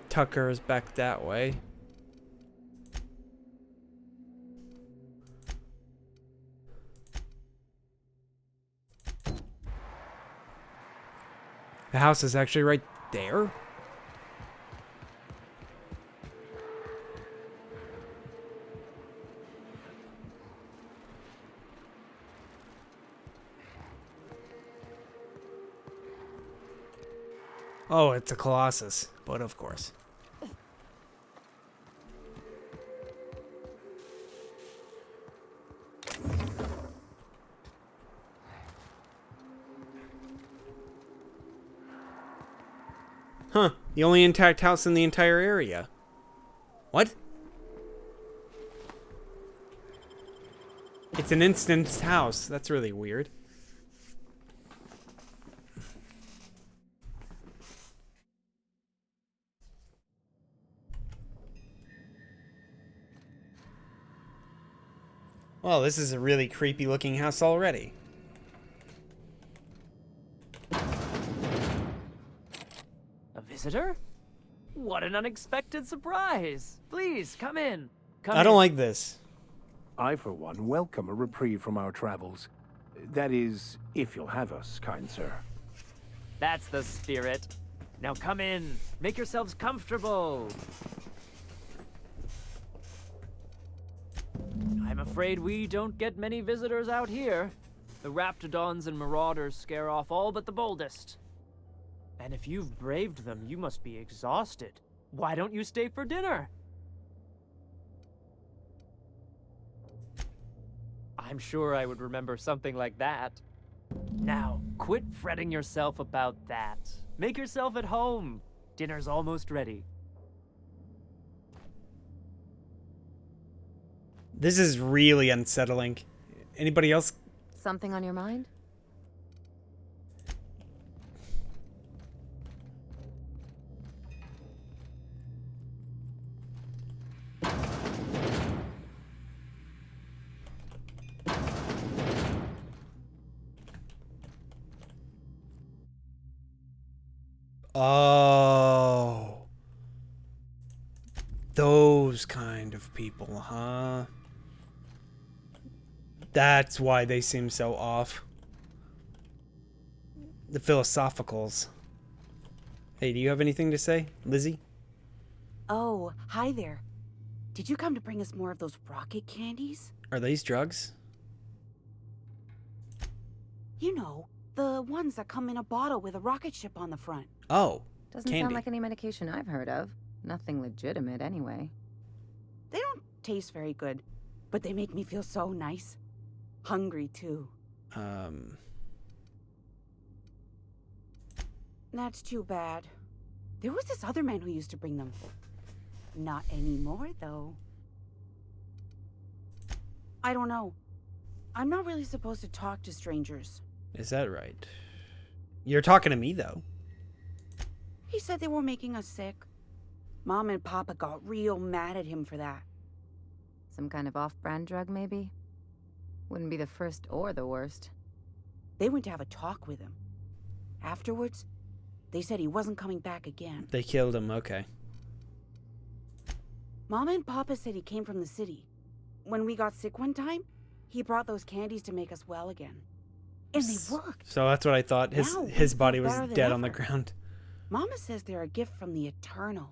[SPEAKER 1] Tucker is back that way. The house is actually right there. Oh, it's a Colossus, but of course. Huh, the only intact house in the entire area. What? It's an instanced house. That's really weird. Well, this is a really creepy looking house already.
[SPEAKER 11] Visitor? What an unexpected surprise! Please, come in.
[SPEAKER 1] I don't like this.
[SPEAKER 8] I, for one, welcome a reprieve from our travels. That is, if you'll have us, kind sir.
[SPEAKER 11] That's the spirit. Now come in. Make yourselves comfortable. I'm afraid we don't get many visitors out here. The Raptidons and Marauders scare off all but the boldest. And if you've braved them, you must be exhausted. Why don't you stay for dinner? I'm sure I would remember something like that. Now, quit fretting yourself about that. Make yourself at home. Dinner's almost ready.
[SPEAKER 1] This is really unsettling. Anybody else?
[SPEAKER 17] Something on your mind?
[SPEAKER 1] Oh. Those kind of people, huh? That's why they seem so off. The philosophicals. Hey, do you have anything to say, Lizzie?
[SPEAKER 18] Oh, hi there. Did you come to bring us more of those rocket candies?
[SPEAKER 1] Are these drugs?
[SPEAKER 18] You know, the ones that come in a bottle with a rocket ship on the front.
[SPEAKER 1] Oh,
[SPEAKER 17] doesn't
[SPEAKER 1] candy.
[SPEAKER 17] sound like any medication I've heard of. Nothing legitimate, anyway.
[SPEAKER 18] They don't taste very good, but they make me feel so nice. Hungry, too. That's too bad. There was this other man who used to bring them. Not anymore, though. I don't know. I'm not really supposed to talk to strangers.
[SPEAKER 1] Is that right? You're talking to me, though.
[SPEAKER 18] He said they were making us sick. Mom and Papa got real mad at him for that.
[SPEAKER 17] Some kind of off-brand drug, maybe? Wouldn't be the first or the worst.
[SPEAKER 18] They went to have a talk with him. Afterwards, they said he wasn't coming back again.
[SPEAKER 1] They killed him, okay.
[SPEAKER 18] Mama and Papa said he came from the city. when we got sick one time, he brought those candies to make us well again. And they worked.
[SPEAKER 1] So that's what I thought.
[SPEAKER 18] Now
[SPEAKER 1] His
[SPEAKER 18] we
[SPEAKER 1] body
[SPEAKER 18] feel
[SPEAKER 1] was
[SPEAKER 18] better than
[SPEAKER 1] dead on the
[SPEAKER 18] ever.
[SPEAKER 1] ground.
[SPEAKER 18] Mama says they're a gift from the Eternal.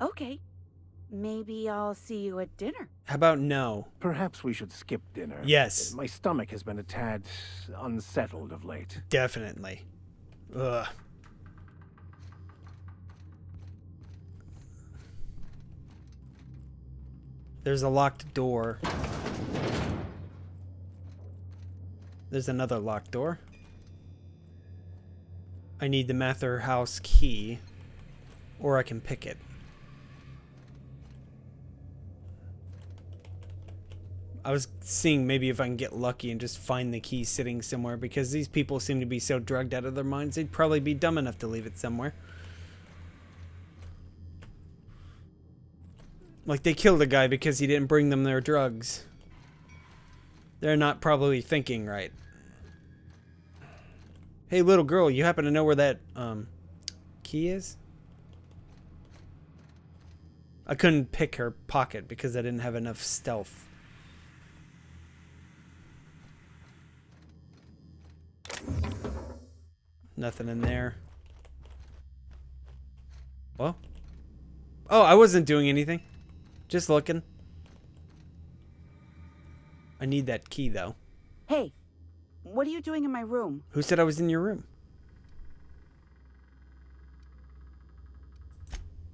[SPEAKER 18] Okay. Maybe I'll see you at dinner.
[SPEAKER 1] How about no?
[SPEAKER 8] Perhaps we should skip dinner.
[SPEAKER 1] Yes.
[SPEAKER 8] My stomach has been a tad unsettled of late.
[SPEAKER 1] Definitely. Ugh. There's a locked door. There's another locked door. I need the Mather house key, or I can pick it. I was seeing maybe if I can get lucky and just find the key sitting somewhere, because these people seem to be so drugged out of their minds, they'd probably be dumb enough to leave it somewhere. Like, they killed a guy because he didn't bring them their drugs. They're not probably thinking right. Hey, little girl, you happen to know where that, key is? I couldn't pick her pocket because I didn't have enough stealth. Nothing in there. Well? Oh, I wasn't doing anything. Just looking. I need that key, though.
[SPEAKER 18] Hey, what are you doing in my room?
[SPEAKER 1] Who said I was in your room?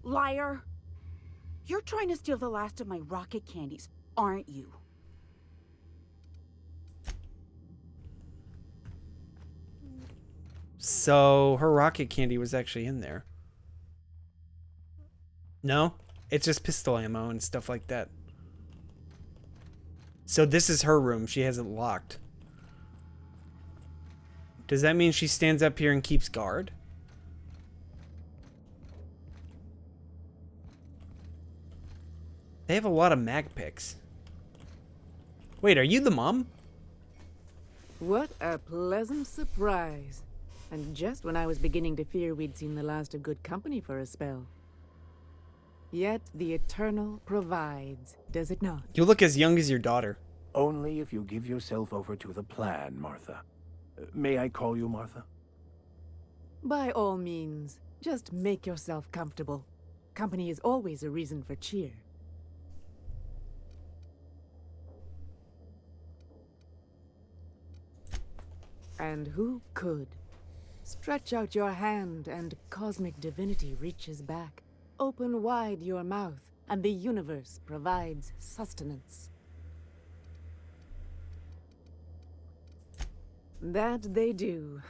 [SPEAKER 18] Liar! You're trying to steal the last of my rocket candies, aren't you?
[SPEAKER 1] So, her rocket candy was actually in there. No? It's just pistol ammo and stuff like that. So this is her room. She has it locked. Does that mean she stands up here and keeps guard? They have a lot of mag picks. Wait, are you the mom?
[SPEAKER 19] What a pleasant surprise. And just when I was beginning to fear we'd seen the last of good company for a spell. Yet the Eternal provides, does it not?
[SPEAKER 1] You look as young as your daughter.
[SPEAKER 8] Only if you give yourself over to the plan, Martha. May I call you Martha?
[SPEAKER 19] By all means, just make yourself comfortable. Company is always a reason for cheer. And who could? Stretch out your hand and cosmic divinity reaches back. Open wide your mouth and the universe provides sustenance. That they do.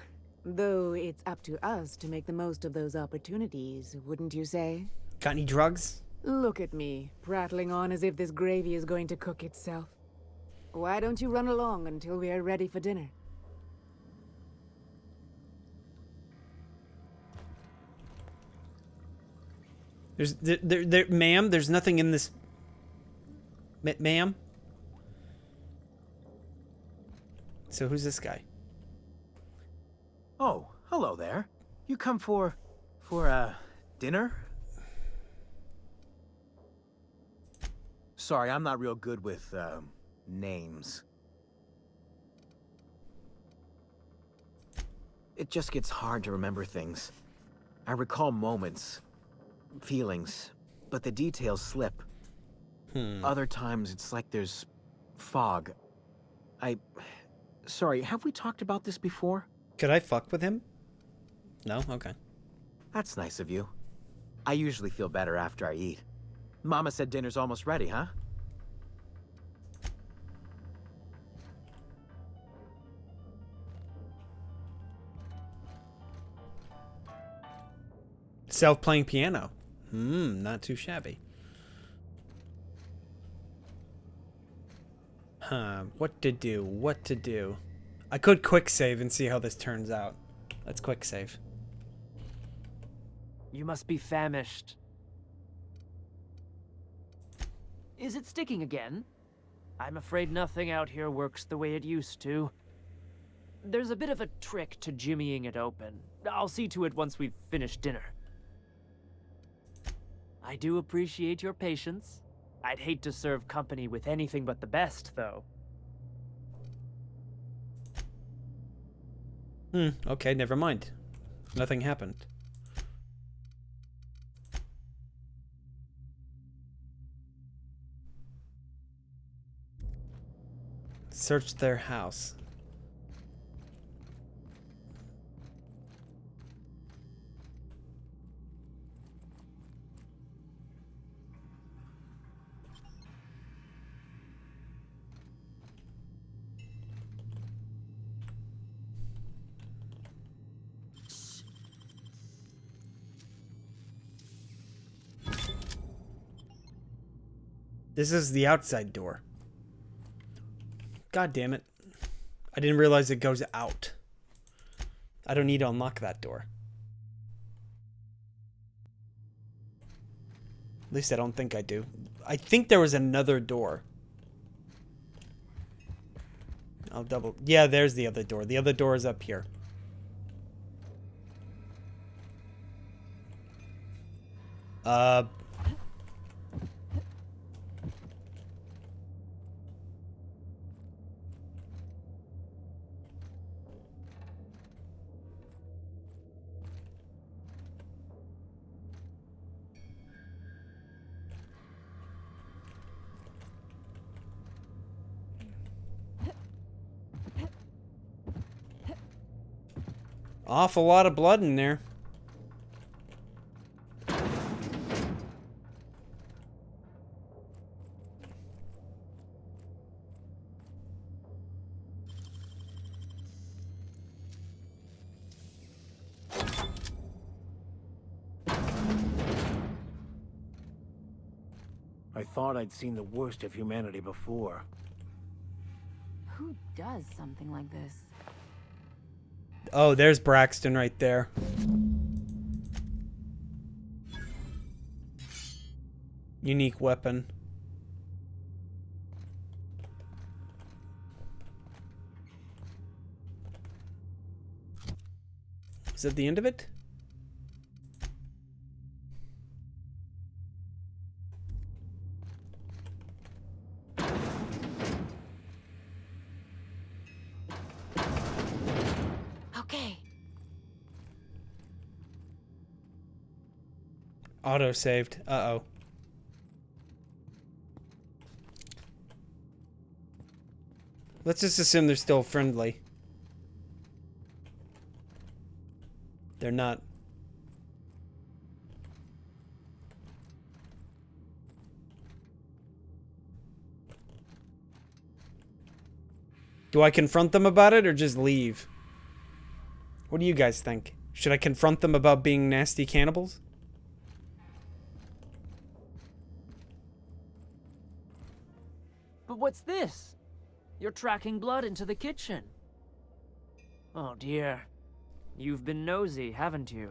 [SPEAKER 19] Though it's up to us to make the most of those opportunities, wouldn't you say?
[SPEAKER 1] Got any drugs?
[SPEAKER 19] Look at me, prattling on as if this gravy is going to cook itself. Why don't you run along until we are ready for dinner?
[SPEAKER 1] Ma'am, there's nothing in this. Ma'am? So who's this guy?
[SPEAKER 7] Oh, hello there. You come for dinner? Sorry, I'm not real good with, names. It just gets hard to remember things. I recall moments, feelings, but the details slip. Other times, it's like there's fog. Sorry, have we talked about this before?
[SPEAKER 1] Could I fuck with him? No? Okay.
[SPEAKER 7] That's nice of you. I usually feel better after I eat. Mama said dinner's almost ready, huh?
[SPEAKER 1] Self-playing piano. Not too shabby. What to do? I could quick save and see how this turns out. Let's quick save.
[SPEAKER 11] You must be famished. Is it sticking again? I'm afraid nothing out here works the way it used to. There's a bit of a trick to jimmying it open. I'll see to it once we've finished dinner. I do appreciate your patience. I'd hate to serve company with anything but the best, though.
[SPEAKER 1] Okay, never mind. Nothing happened. Search their house. This is the outside door. God damn it. I didn't realize it goes out. I don't need to unlock that door. At least I don't think I do. I think there was another door. I'll double... Yeah, there's the other door. The other door is up here. Awful lot of blood in there.
[SPEAKER 8] I thought I'd seen the worst of humanity before.
[SPEAKER 17] Who does something like this?
[SPEAKER 1] Oh, there's Braxton right there. Unique weapon. Is that the end of it?
[SPEAKER 17] Okay.
[SPEAKER 1] Auto saved. Uh-oh. Let's just assume they're still friendly. They're not. Do I confront them about it or just leave? What do you guys think? Should I confront them about being nasty cannibals?
[SPEAKER 11] But what's this? You're tracking blood into the kitchen. Oh dear. You've been nosy, haven't you?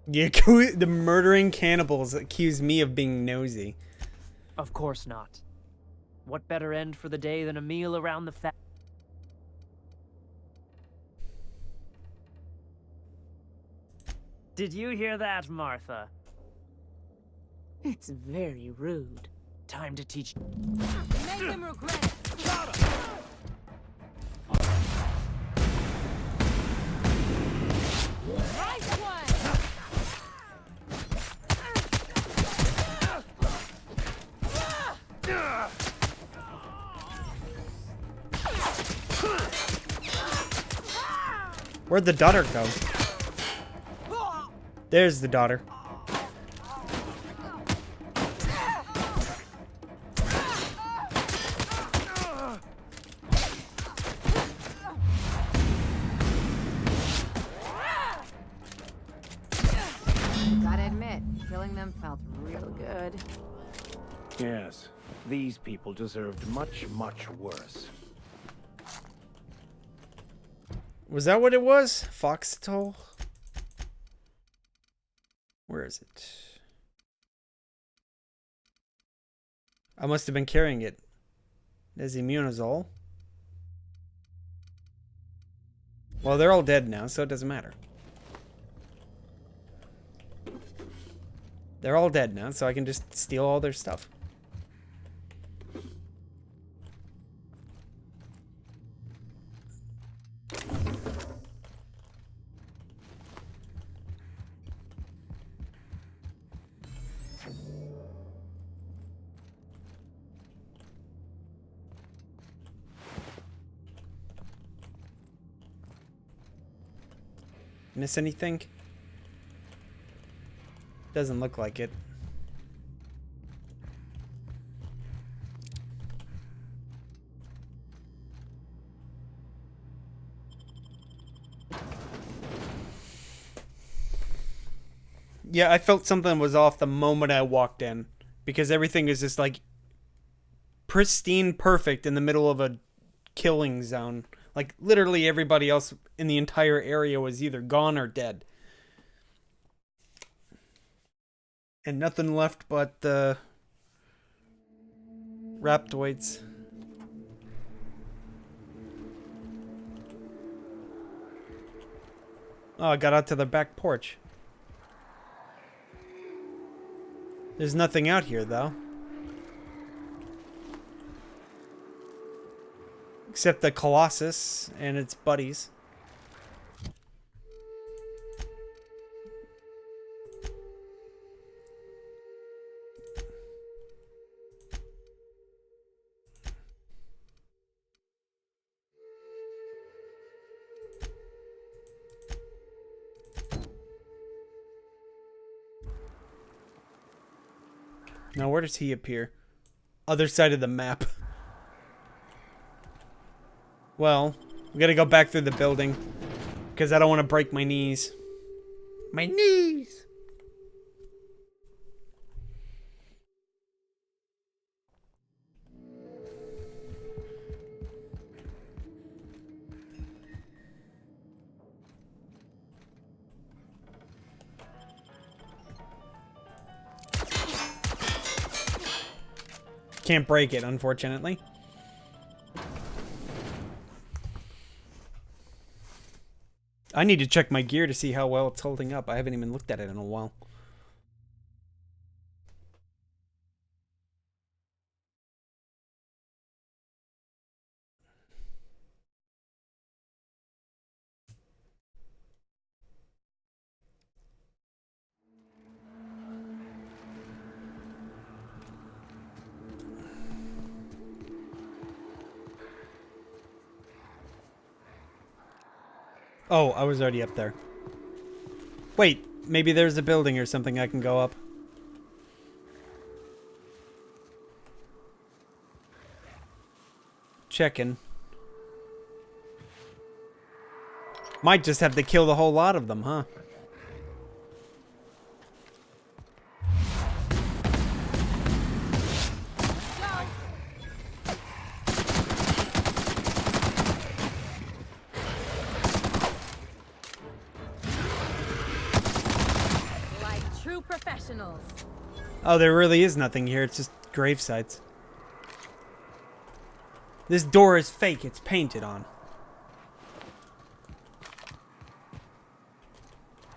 [SPEAKER 1] Yeah, the murdering cannibals accuse me of being nosy.
[SPEAKER 11] Of course not. What better end for the day than a meal around the fat? Did you hear that, Martha?
[SPEAKER 19] It's very rude.
[SPEAKER 11] Time to teach.
[SPEAKER 13] Make him regret it. Nice one.
[SPEAKER 1] Where'd the daughter go? There's the daughter.
[SPEAKER 17] Gotta admit, killing them felt real good.
[SPEAKER 8] Yes, these people deserved much, much worse.
[SPEAKER 1] Was that what it was? Foxitol? Where is it? I must have been carrying it. There's immunazole. Well, they're all dead now, so it doesn't matter. They're all dead now, so I can just steal all their stuff. Miss anything? Doesn't look like it. Yeah, I felt something was off the moment I walked in, because everything is just like pristine perfect in the middle of a killing zone. Like literally everybody else in the entire area was either gone or dead. And nothing left but the Raptoids. Oh, I got out to the back porch. There's nothing out here, though. Except the Colossus and its buddies. Now, where does he appear? Other side of the map. Well, we gotta go back through the building. Because I don't want to break my knees. My knees! Can't break it, unfortunately. I need to check my gear to see how well it's holding up. I haven't even looked at it in a while. Oh, I was already up there. Wait, maybe there's a building or something I can go up. Checking. Might just have to kill the whole lot of them, huh? Oh, there really is nothing here. It's just grave sites. This door is fake. It's painted on.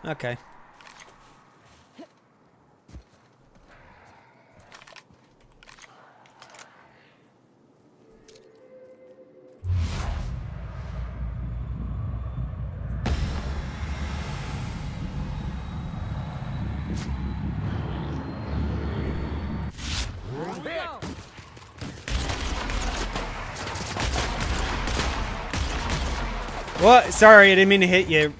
[SPEAKER 1] Okay. What? Sorry, I didn't mean to hit you.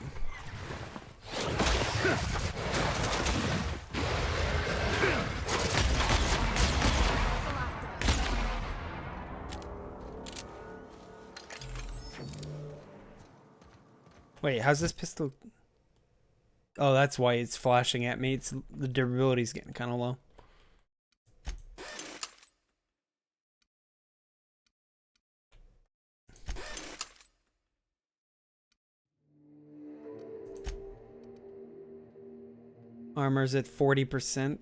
[SPEAKER 1] Wait, how's this pistol? Oh, that's why it's flashing at me. It's the durability's getting kind of low. Armor's at 40%.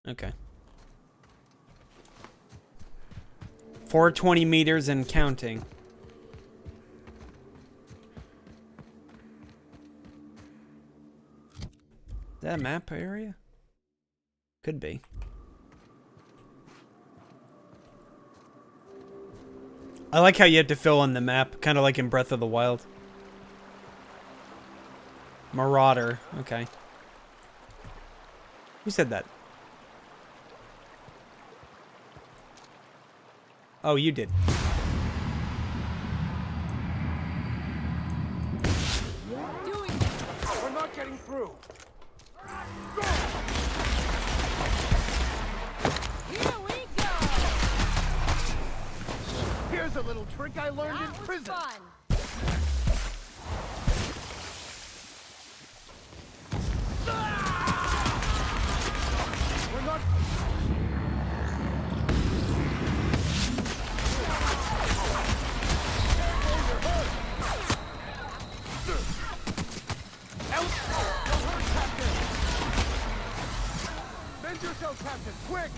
[SPEAKER 1] Okay. 420 meters and counting. Is that a map area? Could be. I like how you have to fill in the map, kind of like in Breath of the Wild. Marauder, okay. Who said that? Oh, you did.
[SPEAKER 8] We're not getting through.
[SPEAKER 13] Here we go!
[SPEAKER 8] Here's a little trick I learned in prison.
[SPEAKER 13] Fun.
[SPEAKER 8] We're not. Bend yourself, Captain, quick!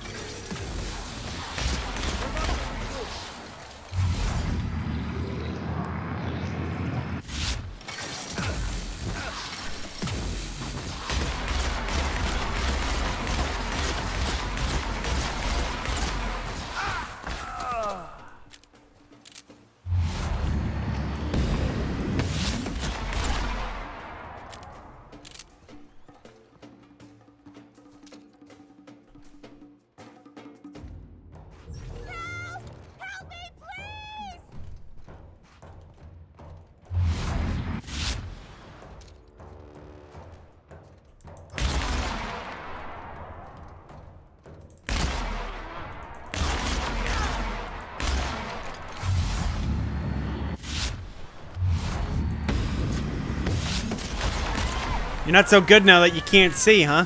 [SPEAKER 1] You're not so good now that you can't see, huh?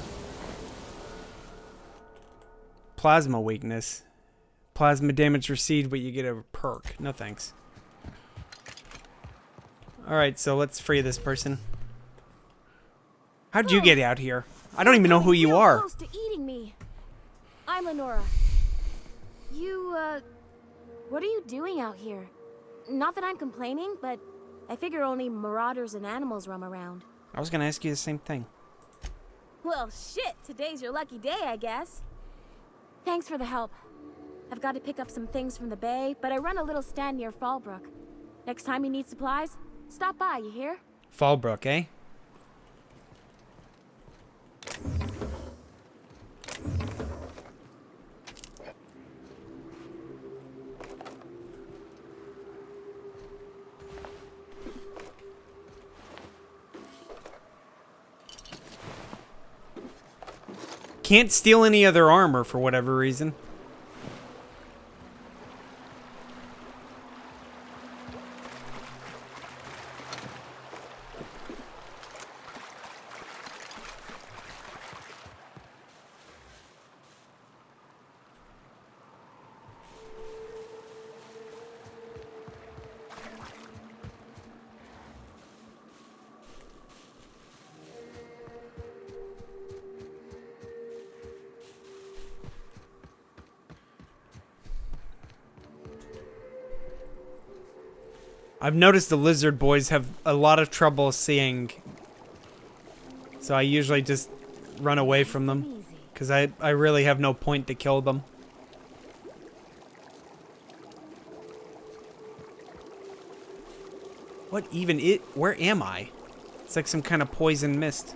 [SPEAKER 1] Plasma weakness. Plasma damage received, but you get a perk. No thanks. Alright, so let's free this person. How'd you get out here? I don't even know who you are.
[SPEAKER 20] Close to eating me. I'm Lenora. You, what are you doing out here? Not that I'm complaining, but I figure only marauders and animals roam around.
[SPEAKER 1] I was gonna ask you the same thing.
[SPEAKER 20] Well, shit, today's your lucky day, I guess. Thanks for the help. I've got to pick up some things from the bay, but I run a little stand near Fallbrook. Next time you need supplies, stop by, you hear?
[SPEAKER 1] Fallbrook, eh? Can't steal any other armor for whatever reason. I've noticed the lizard boys have a lot of trouble seeing, so I usually just run away from them, because I really have no point to kill them. What even where am I? It's like some kind of poison mist.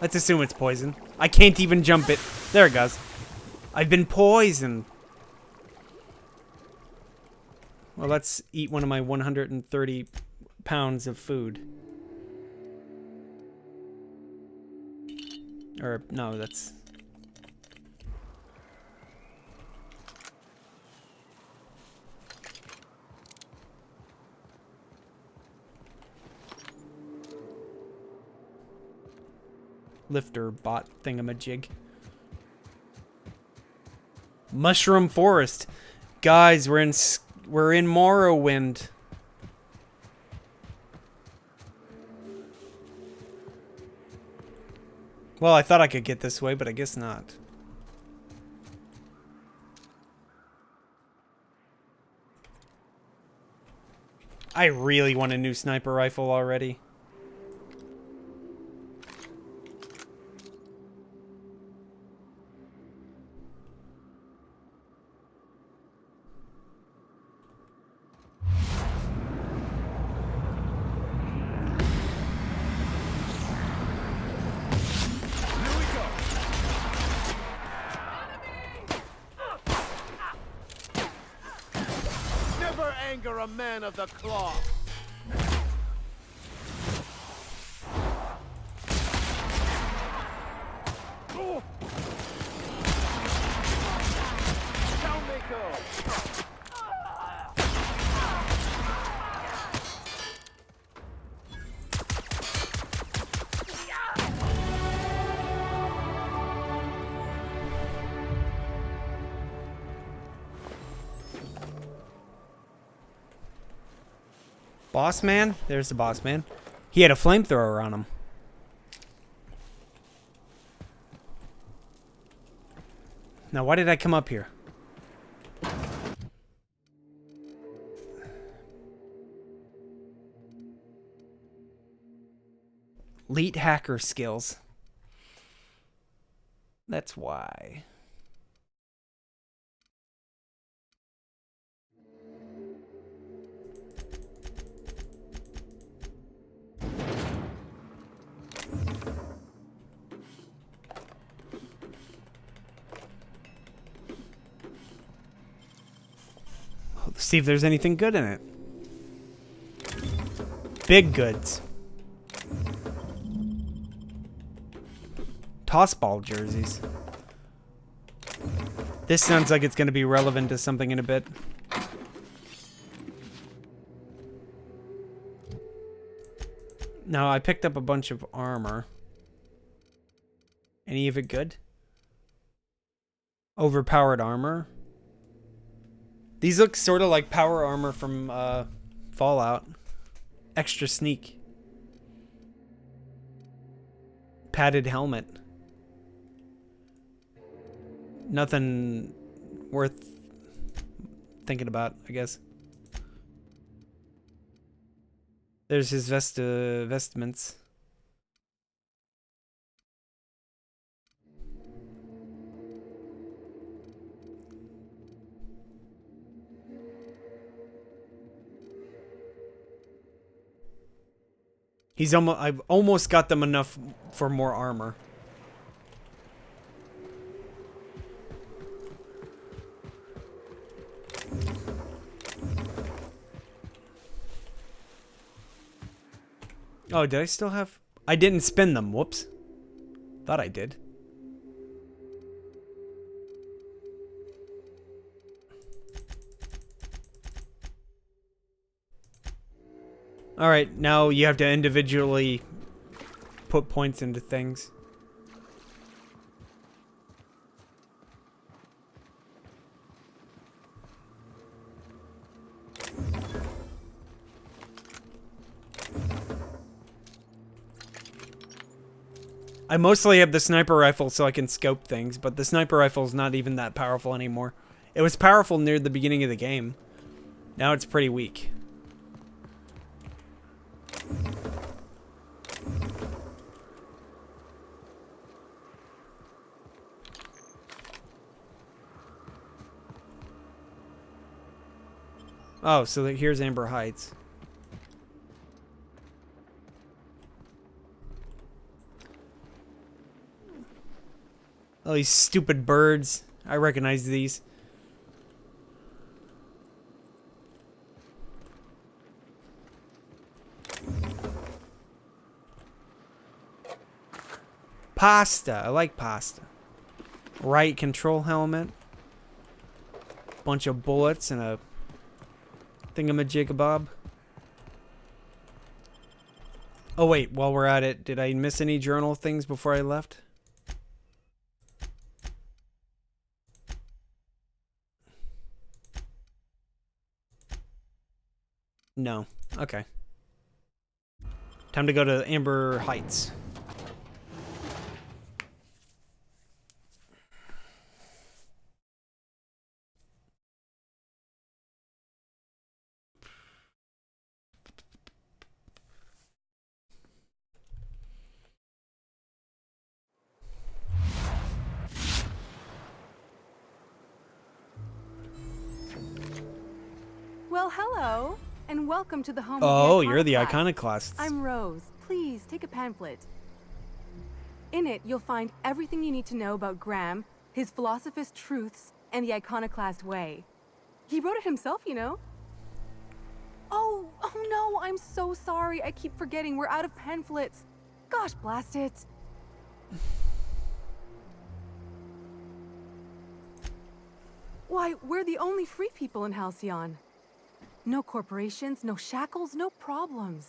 [SPEAKER 1] Let's assume it's poison. I can't even jump it. There it goes. I've been poisoned. Well, let's eat one of my 130 pounds of food. Or, no, that's... Lifter bot thingamajig. Mushroom Forest. Guys, we're in Morrowind. Well, I thought I could get this way, but I guess not. I really want a new sniper rifle already.
[SPEAKER 15] Never anger a man of the cloth. Down they go.
[SPEAKER 1] Boss man? There's the boss man. He had a flamethrower on him. Now, why did I come up here? Elite hacker skills. That's why. Let's see if there's anything good in it. Big goods. Tossball jerseys. This sounds like it's going to be relevant to something in a bit. Now, I picked up a bunch of armor. Any of it good? Overpowered armor. These look sort of like power armor from Fallout. Extra sneak. Padded helmet. Nothing worth thinking about, I guess. There's his vestments. I've almost got them enough for more armor. Oh, did I still have... I didn't spin them. Whoops. Thought I did. Alright, now you have to individually put points into things. I mostly have the sniper rifle so I can scope things, but the sniper rifle is not even that powerful anymore. It was powerful near the beginning of the game. Now it's pretty weak. Oh, so here's Amber Heights. Oh, these stupid birds. I recognize these. Pasta. I like pasta. Right control helmet. Bunch of bullets and a thingamajigabob. Oh wait, while we're at it, did I miss any journal things before I left? No. Okay. Time to go to Amber Heights.
[SPEAKER 10] hello, and welcome to the home
[SPEAKER 1] Oh,
[SPEAKER 10] of the
[SPEAKER 1] you're the
[SPEAKER 10] Iconoclasts.
[SPEAKER 1] iconoclasts.
[SPEAKER 10] I'm Rose. Please take a pamphlet. In it, you'll find everything you need to know about Graham, his Philosophist truths, and the Iconoclast way. He wrote it himself, you know. Oh no, I'm so sorry. I keep forgetting we're out of pamphlets. Gosh, blast it. Why, we're the only free people in Halcyon. No corporations, no shackles, no problems.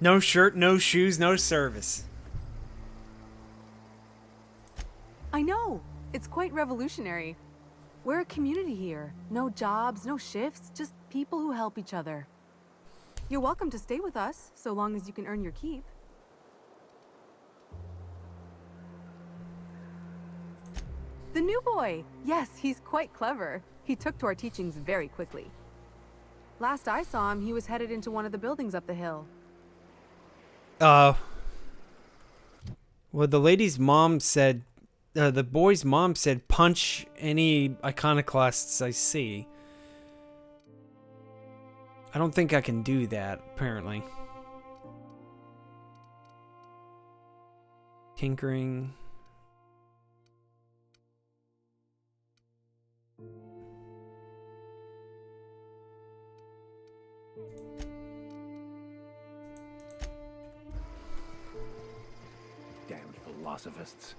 [SPEAKER 1] No shirt, no shoes, no service.
[SPEAKER 10] I know. It's quite revolutionary. We're a community here. No jobs, no shifts, just people who help each other. You're welcome to stay with us, so long as you can earn your keep. The new boy! Yes, he's quite clever. He took to our teachings very quickly. Last I saw him, he was headed into one of the buildings up the hill.
[SPEAKER 1] Well, the lady's mom said, the boy's mom said, punch any iconoclasts I see. I don't think I can do that, apparently. Tinkering.
[SPEAKER 8] Damn philosophists.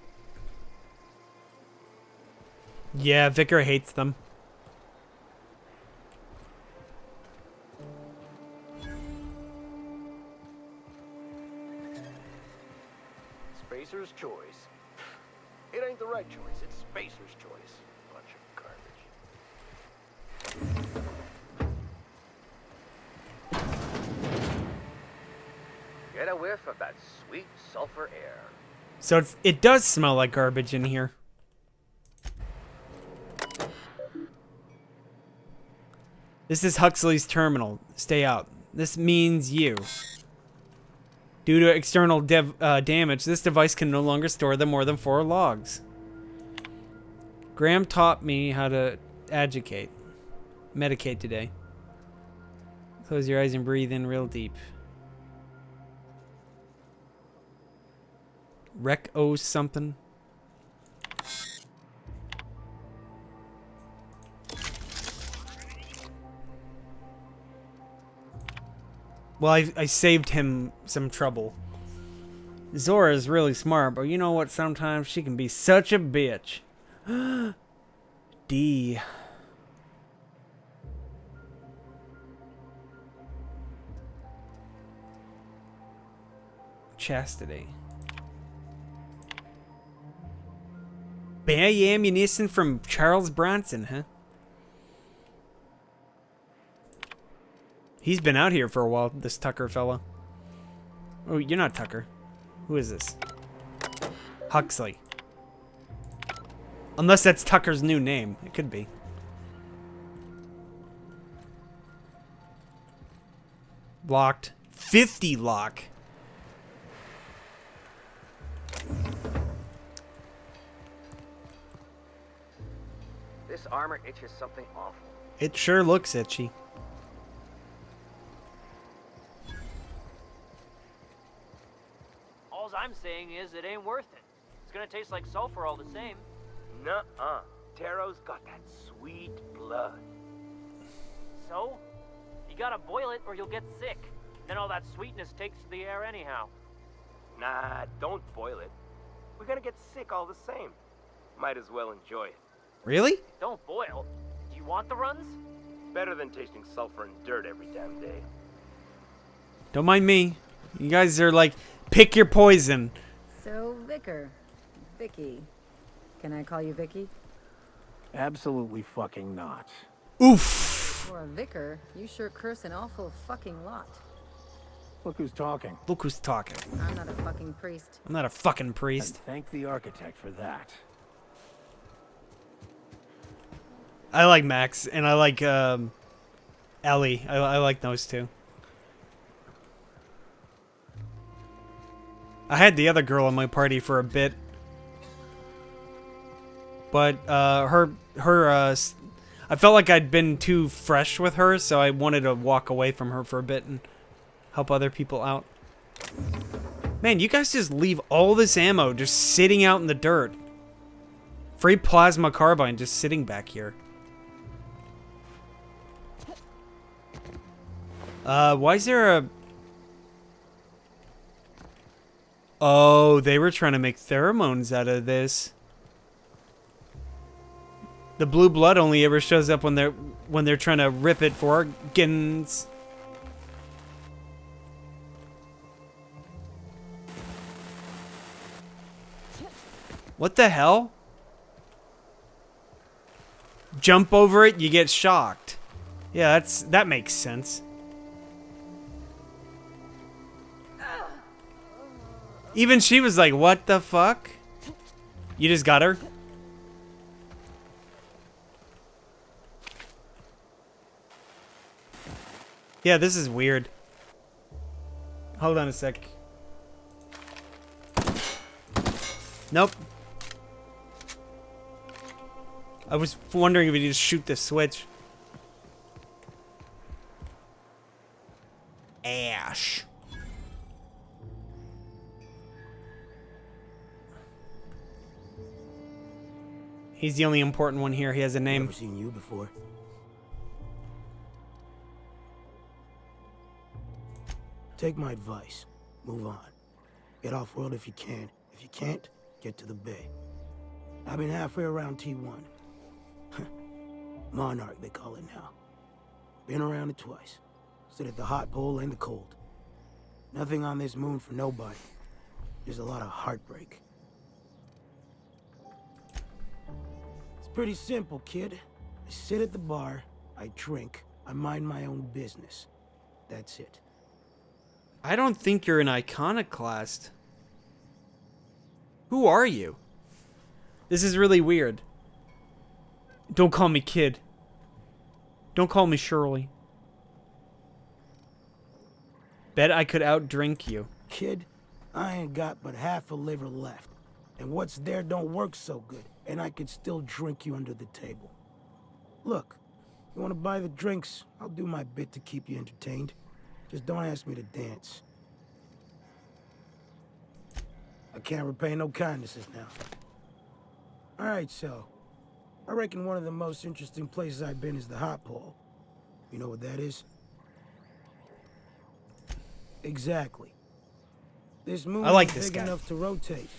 [SPEAKER 1] Yeah, Vicar hates them.
[SPEAKER 15] Spacer's choice. It ain't the right choice, it's Spacer's choice. Bunch of garbage. Get a whiff of that sweet sulfur air.
[SPEAKER 1] So it does smell like garbage in here. This is Huxley's terminal. Stay out. This means you. Due to external damage, this device can no longer store the more than 4 logs. Graham taught me how to medicate today. Close your eyes and breathe in real deep. Rec owes something. Well, I saved him some trouble. Zora is really smart, but you know what? Sometimes she can be such a bitch. D. Chastity. Bay ammunition from Charles Bronson, huh? He's been out here for a while, this Tucker fella. Oh, you're not Tucker. Who is this? Huxley. Unless that's Tucker's new name. It could be. Locked. 50 lock.
[SPEAKER 15] This armor itches something awful.
[SPEAKER 1] It sure looks itchy.
[SPEAKER 11] All I'm saying is it ain't worth it. It's gonna taste like sulfur all the same.
[SPEAKER 15] Nuh-uh. Taro's got that sweet blood.
[SPEAKER 11] So? You gotta boil it or you'll get sick. Then all that sweetness takes to the air anyhow.
[SPEAKER 15] Nah, don't boil it. We're gonna get sick all the same. Might as well enjoy it.
[SPEAKER 1] Really?
[SPEAKER 11] Don't boil. Do you want the runs?
[SPEAKER 15] Better than tasting sulfur and dirt every damn day.
[SPEAKER 1] Don't mind me. You guys are like, pick your poison.
[SPEAKER 17] So, Vicky. Can I call you Vicky?
[SPEAKER 8] Absolutely fucking not.
[SPEAKER 1] Oof.
[SPEAKER 17] For a vicar, you sure curse an awful fucking lot.
[SPEAKER 8] Look who's talking.
[SPEAKER 1] Look who's talking.
[SPEAKER 17] I'm not a fucking priest.
[SPEAKER 1] I'm not a fucking priest.
[SPEAKER 8] And thank the architect for that.
[SPEAKER 1] I like Max, and I like Ellie. I like those two. I had the other girl in my party for a bit, but I felt like I'd been too fresh with her, so I wanted to walk away from her for a bit and help other people out. Man, you guys just leave all this ammo just sitting out in the dirt. Free plasma carbine just sitting back here. Why is there a... Oh, they were trying to make pheromones out of this. The blue blood only ever shows up when they're trying to rip it for organs. What the hell? Jump over it, you get shocked. Yeah, that makes sense. Even she was like, what the fuck? You just got her? Yeah, this is weird. Hold on a sec. Nope. I was wondering if you just shoot the switch. Ash. He's the only important one here. He has a name.
[SPEAKER 21] Never seen you before. Take my advice. Move on. Get off-world if you can. If you can't, get to the bay. I've been halfway around T1. Monarch, they call it now. Been around it twice. Stood at the hot pole and the cold. Nothing on this moon for nobody. There's a lot of heartbreak. It's pretty simple, kid. I sit at the bar, I drink, I mind my own business. That's it.
[SPEAKER 1] I don't think you're an iconoclast. Who are you? This is really weird. Don't call me kid. Don't call me Shirley. Bet I could outdrink you.
[SPEAKER 21] Kid, I ain't got but half a liver left. And what's there don't work so good. And I could still drink you under the table. Look, you want to buy the drinks? I'll do my bit to keep you entertained. Just don't ask me to dance. I can't repay no kindnesses now. Alright, so. I reckon one of the most interesting places I've been is the hot pole. You know what that is? Exactly. This moon
[SPEAKER 1] I like
[SPEAKER 21] is
[SPEAKER 1] this
[SPEAKER 21] big
[SPEAKER 1] guy.
[SPEAKER 21] enough to rotate.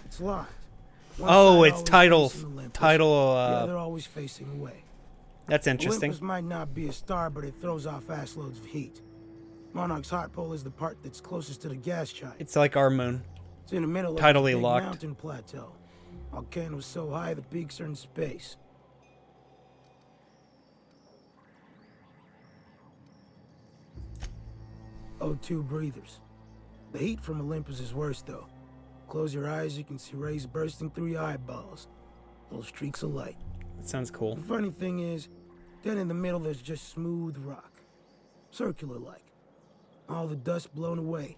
[SPEAKER 21] It's locked. One
[SPEAKER 1] Oh,
[SPEAKER 21] side
[SPEAKER 1] it's
[SPEAKER 21] always
[SPEAKER 1] title.
[SPEAKER 21] facing Olympus,
[SPEAKER 1] Title.
[SPEAKER 21] the other always facing away.
[SPEAKER 1] That's interesting.
[SPEAKER 21] Olympus might not be a star, but it throws off assloads of heat. Monarch's hot pole is the part that's closest to the gas giant.
[SPEAKER 1] It's like our moon.
[SPEAKER 21] It's in the middle of
[SPEAKER 1] Tidally
[SPEAKER 21] a big
[SPEAKER 1] locked.
[SPEAKER 21] mountain plateau. Volcanoes so high the peaks are in space. O2 breathers. The heat from Olympus is worse though. Close your eyes, you can see rays bursting through your eyeballs. Little streaks of light.
[SPEAKER 1] That sounds cool.
[SPEAKER 21] The funny thing is, then in the middle there's just smooth rock. Circular-like. All the dust blown away.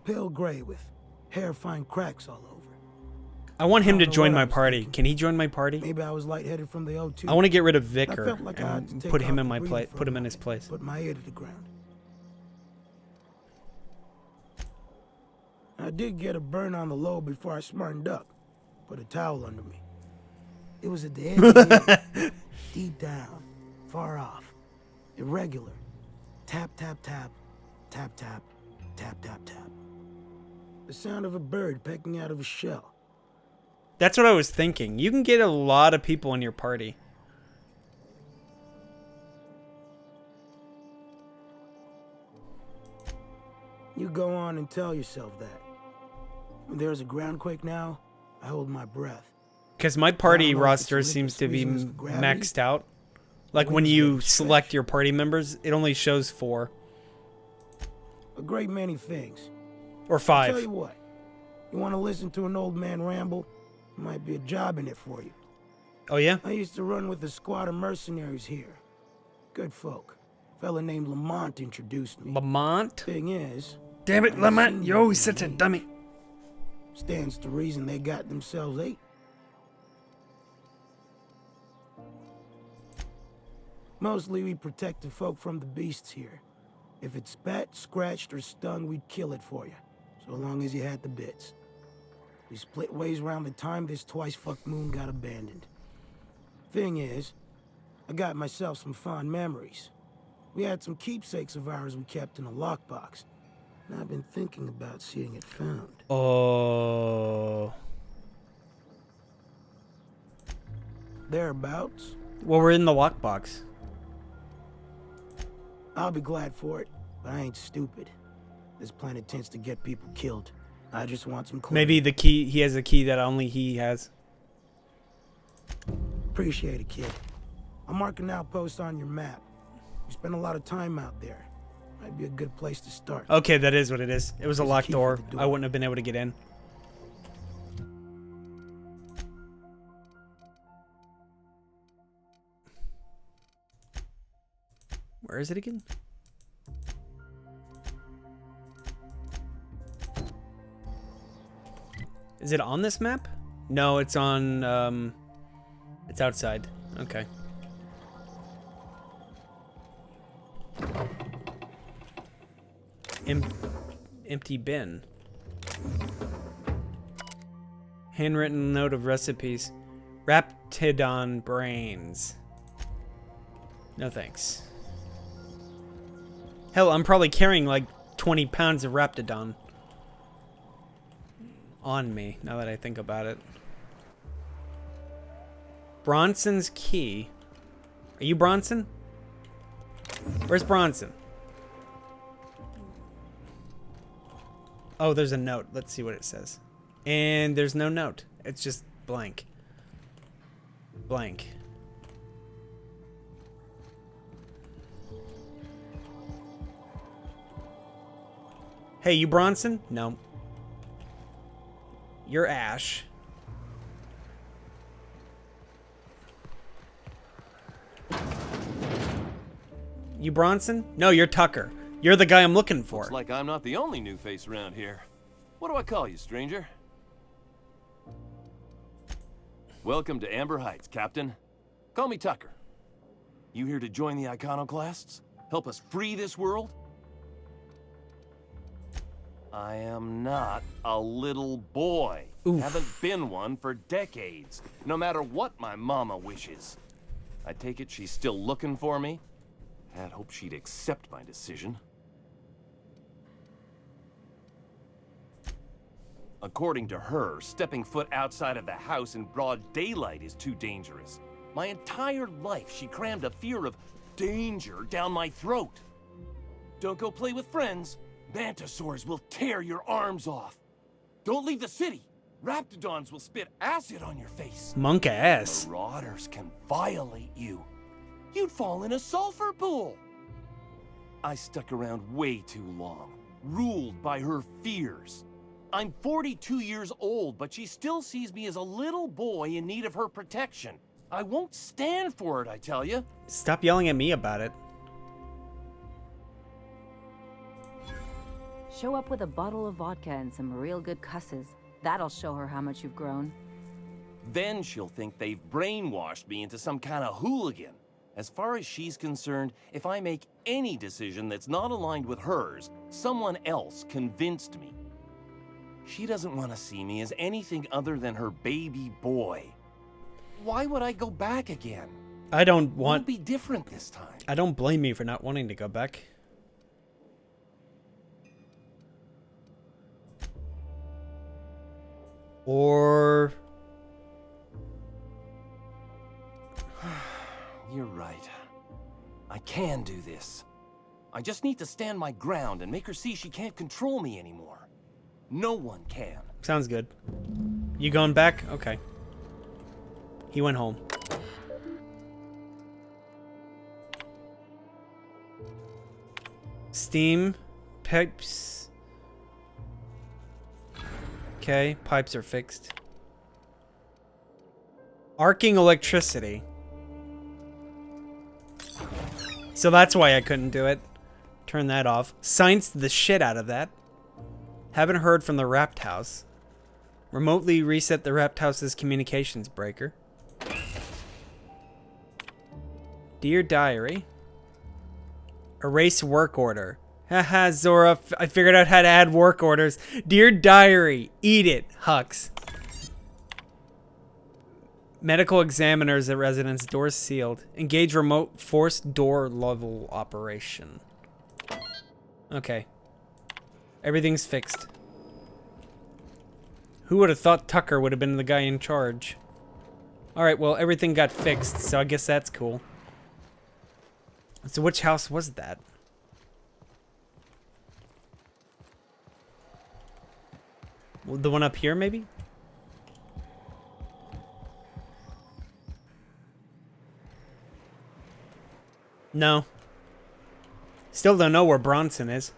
[SPEAKER 21] Pale gray with hair-fine cracks all over.
[SPEAKER 1] I want him to
[SPEAKER 21] don't know
[SPEAKER 1] join
[SPEAKER 21] what I
[SPEAKER 1] my
[SPEAKER 21] was
[SPEAKER 1] party. Can he join my party?
[SPEAKER 21] Maybe I was lightheaded from the O2.
[SPEAKER 1] I want to get rid of
[SPEAKER 21] I
[SPEAKER 1] Vicar
[SPEAKER 21] felt like I had to
[SPEAKER 1] and
[SPEAKER 21] take
[SPEAKER 1] put him
[SPEAKER 21] off
[SPEAKER 1] in
[SPEAKER 21] the
[SPEAKER 1] my
[SPEAKER 21] breather
[SPEAKER 1] place.
[SPEAKER 21] for
[SPEAKER 1] Put
[SPEAKER 21] a
[SPEAKER 1] him in his
[SPEAKER 21] moment,
[SPEAKER 1] place.
[SPEAKER 21] Put my ear to the ground. I did get a burn on the low before I smartened up. Put a towel under me. It was at the edge of the ear, deep down, far off, irregular. Tap, tap, tap, tap, tap, tap, tap, tap. The sound of a bird pecking out of a shell.
[SPEAKER 1] That's what I was thinking. You can get a lot of people in your party.
[SPEAKER 21] You go on and tell yourself that. When there's a groundquake now, I hold my breath.
[SPEAKER 1] Because my party
[SPEAKER 21] I don't know if it's
[SPEAKER 1] roster
[SPEAKER 21] Olympus
[SPEAKER 1] seems to be
[SPEAKER 21] reasons for gravity,
[SPEAKER 1] maxed out. Like when
[SPEAKER 21] wings
[SPEAKER 1] you
[SPEAKER 21] getting
[SPEAKER 1] select your party members, it only shows 4
[SPEAKER 21] A great many things.
[SPEAKER 1] or
[SPEAKER 21] I'll
[SPEAKER 1] 5.
[SPEAKER 21] tell you what. You want to listen to an old man ramble? There might be a job in it for you.
[SPEAKER 1] Oh yeah?
[SPEAKER 21] I used to run with a squad of mercenaries here. Good folk. Fella named Lamont introduced me.
[SPEAKER 1] Lamont?
[SPEAKER 21] Thing is...
[SPEAKER 1] Damn it,
[SPEAKER 21] I
[SPEAKER 1] Lamont,
[SPEAKER 21] seen
[SPEAKER 1] you're
[SPEAKER 21] them
[SPEAKER 1] always such a
[SPEAKER 21] names.
[SPEAKER 1] dummy.
[SPEAKER 21] Stands to reason they got themselves ate. Mostly we protect the folk from the beasts here. If it spat, scratched, or stung, we'd kill it for you. So long as you had the bits. We split ways around the time this twice-fucked moon got abandoned. Thing is, I got myself some fond memories. We had some keepsakes of ours we kept in a lockbox. And I've been thinking about seeing it found.
[SPEAKER 1] Oh.
[SPEAKER 21] Thereabouts.
[SPEAKER 1] Well, we're in the lockbox.
[SPEAKER 21] I'll be glad for it, but I ain't stupid. This planet tends to get people killed. I just want some closure.
[SPEAKER 1] Maybe the key, he has a key that only he has.
[SPEAKER 21] Appreciate it, kid. I'll mark an outpost on your map. You spend a lot of time out there. Might be a good place to start.
[SPEAKER 1] Okay, that is what it is. It was a
[SPEAKER 21] There's a
[SPEAKER 1] locked
[SPEAKER 21] key for
[SPEAKER 1] door.
[SPEAKER 21] the door.
[SPEAKER 1] I wouldn't have been able to get in. Where is it again? Is it on this map? No, it's on, it's outside. Okay. Empty bin. Handwritten note of recipes. Raptidon brains. No thanks. Hell, I'm probably carrying like 20 pounds of Raptidon on me, now that I think about it. Bronson's key. Are you Bronson? Where's Bronson? Oh, there's a note. Let's see what it says. And there's no note. It's just blank. Blank. Hey, you Bronson? No. You're Ash. You Bronson? No, you're Tucker. You're the guy I'm looking for.
[SPEAKER 3] Looks like I'm not the only new face around here. What do I call you, stranger? Welcome to Amber Heights, Captain. Call me Tucker. You here to join the Iconoclasts? Help us free this world? I am not a little boy.
[SPEAKER 1] Oof.
[SPEAKER 3] Haven't been one for decades, no matter what my mama wishes. I take it she's still looking for me? Had hoped she'd accept my decision. According to her, stepping foot outside of the house in broad daylight is too dangerous. My entire life, she crammed a fear of danger down my throat. Don't go play with friends. Mantisaurs will tear your arms off. Don't leave the city. Raptidons will spit acid on your face.
[SPEAKER 1] Monk ass.
[SPEAKER 3] Marauders can violate you. You'd fall in a sulfur pool. I stuck around way too long, ruled by her fears. I'm 42 years old, but she still sees me as a little boy in need of her protection. I won't stand for it, I tell you.
[SPEAKER 1] Stop yelling at me about it.
[SPEAKER 17] Show up with a bottle of vodka and some real good cusses. That'll show her how much you've grown.
[SPEAKER 3] Then she'll think they've brainwashed me into some kind of hooligan. As far as she's concerned, if I make any decision that's not aligned with hers, someone else convinced me. She doesn't want to see me as anything other than her baby boy. Why would I go back again?
[SPEAKER 1] I don't want...
[SPEAKER 3] It'll be different this time.
[SPEAKER 1] I don't blame you for not wanting to go back. Or...
[SPEAKER 3] You're right. I can do this. I just need to stand my ground and make her see she can't control me anymore. No one can.
[SPEAKER 1] Sounds good. You going back? Okay. He went home. Steam. Pipes. Okay, pipes are fixed. Arcing electricity. So that's why I couldn't do it. Turn that off. Scienced the shit out of that. Haven't heard from the Rapt House. Remotely reset the Rapt House's communications breaker. Dear Diary. Erase work order. Haha, Zora, I figured out how to add work orders. Dear Diary, eat it, Hux. Medical examiners at residence, doors sealed. Engage remote forced door level operation. Okay. Everything's fixed. Who would have thought Tucker would have been the guy in charge? Alright, well, everything got fixed, so I guess that's cool. So which house was that? The one up here, maybe? No. Still don't know where Bronson is.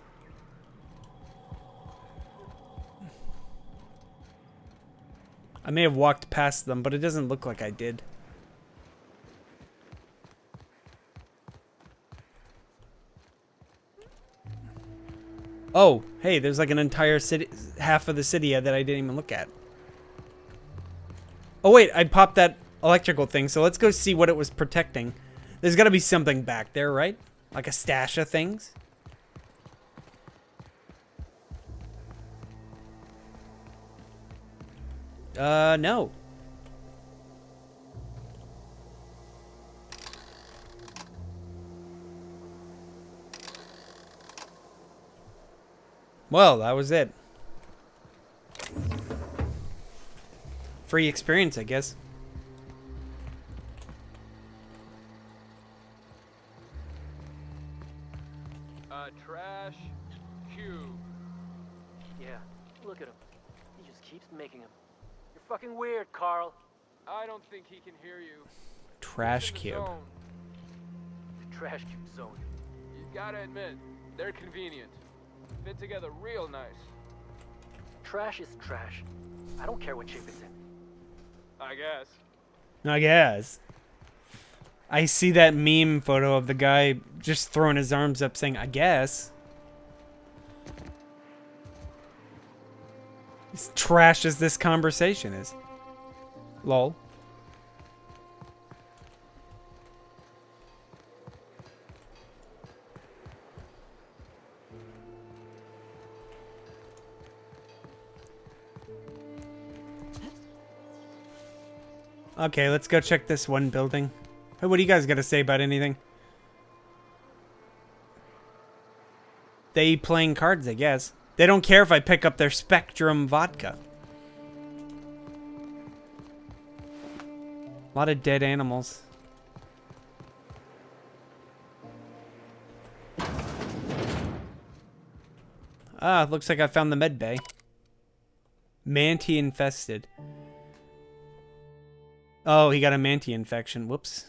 [SPEAKER 1] I may have walked past them, but it doesn't look like I did. Oh, hey, there's like an entire city, half of the city that I didn't even look at. Oh wait, I popped that electrical thing, so let's go see what it was protecting. There's gotta be something back there, right? Like a stash of things? No. Well, that was it. Free experience, I guess.
[SPEAKER 5] Trash cube.
[SPEAKER 9] Yeah, look at him. He just keeps making them. You're fucking weird, Carl.
[SPEAKER 5] I don't think he can hear you.
[SPEAKER 1] Trash cube.
[SPEAKER 9] The trash cube zone.
[SPEAKER 5] You gotta admit, they're convenient. Fit together real nice.
[SPEAKER 9] Trash is trash. I don't care what shape it's in.
[SPEAKER 5] I guess.
[SPEAKER 1] I guess. I see that meme photo of the guy just throwing his arms up saying, I guess. As trash as this conversation is. Lol. Okay, let's go check this one building. Hey, what do you guys got to say about anything? They playing cards, I guess. They don't care if I pick up their Spectrum vodka. A lot of dead animals. Ah, looks like I found the med bay. Manti infested. Oh, he got a Manti infection. Whoops.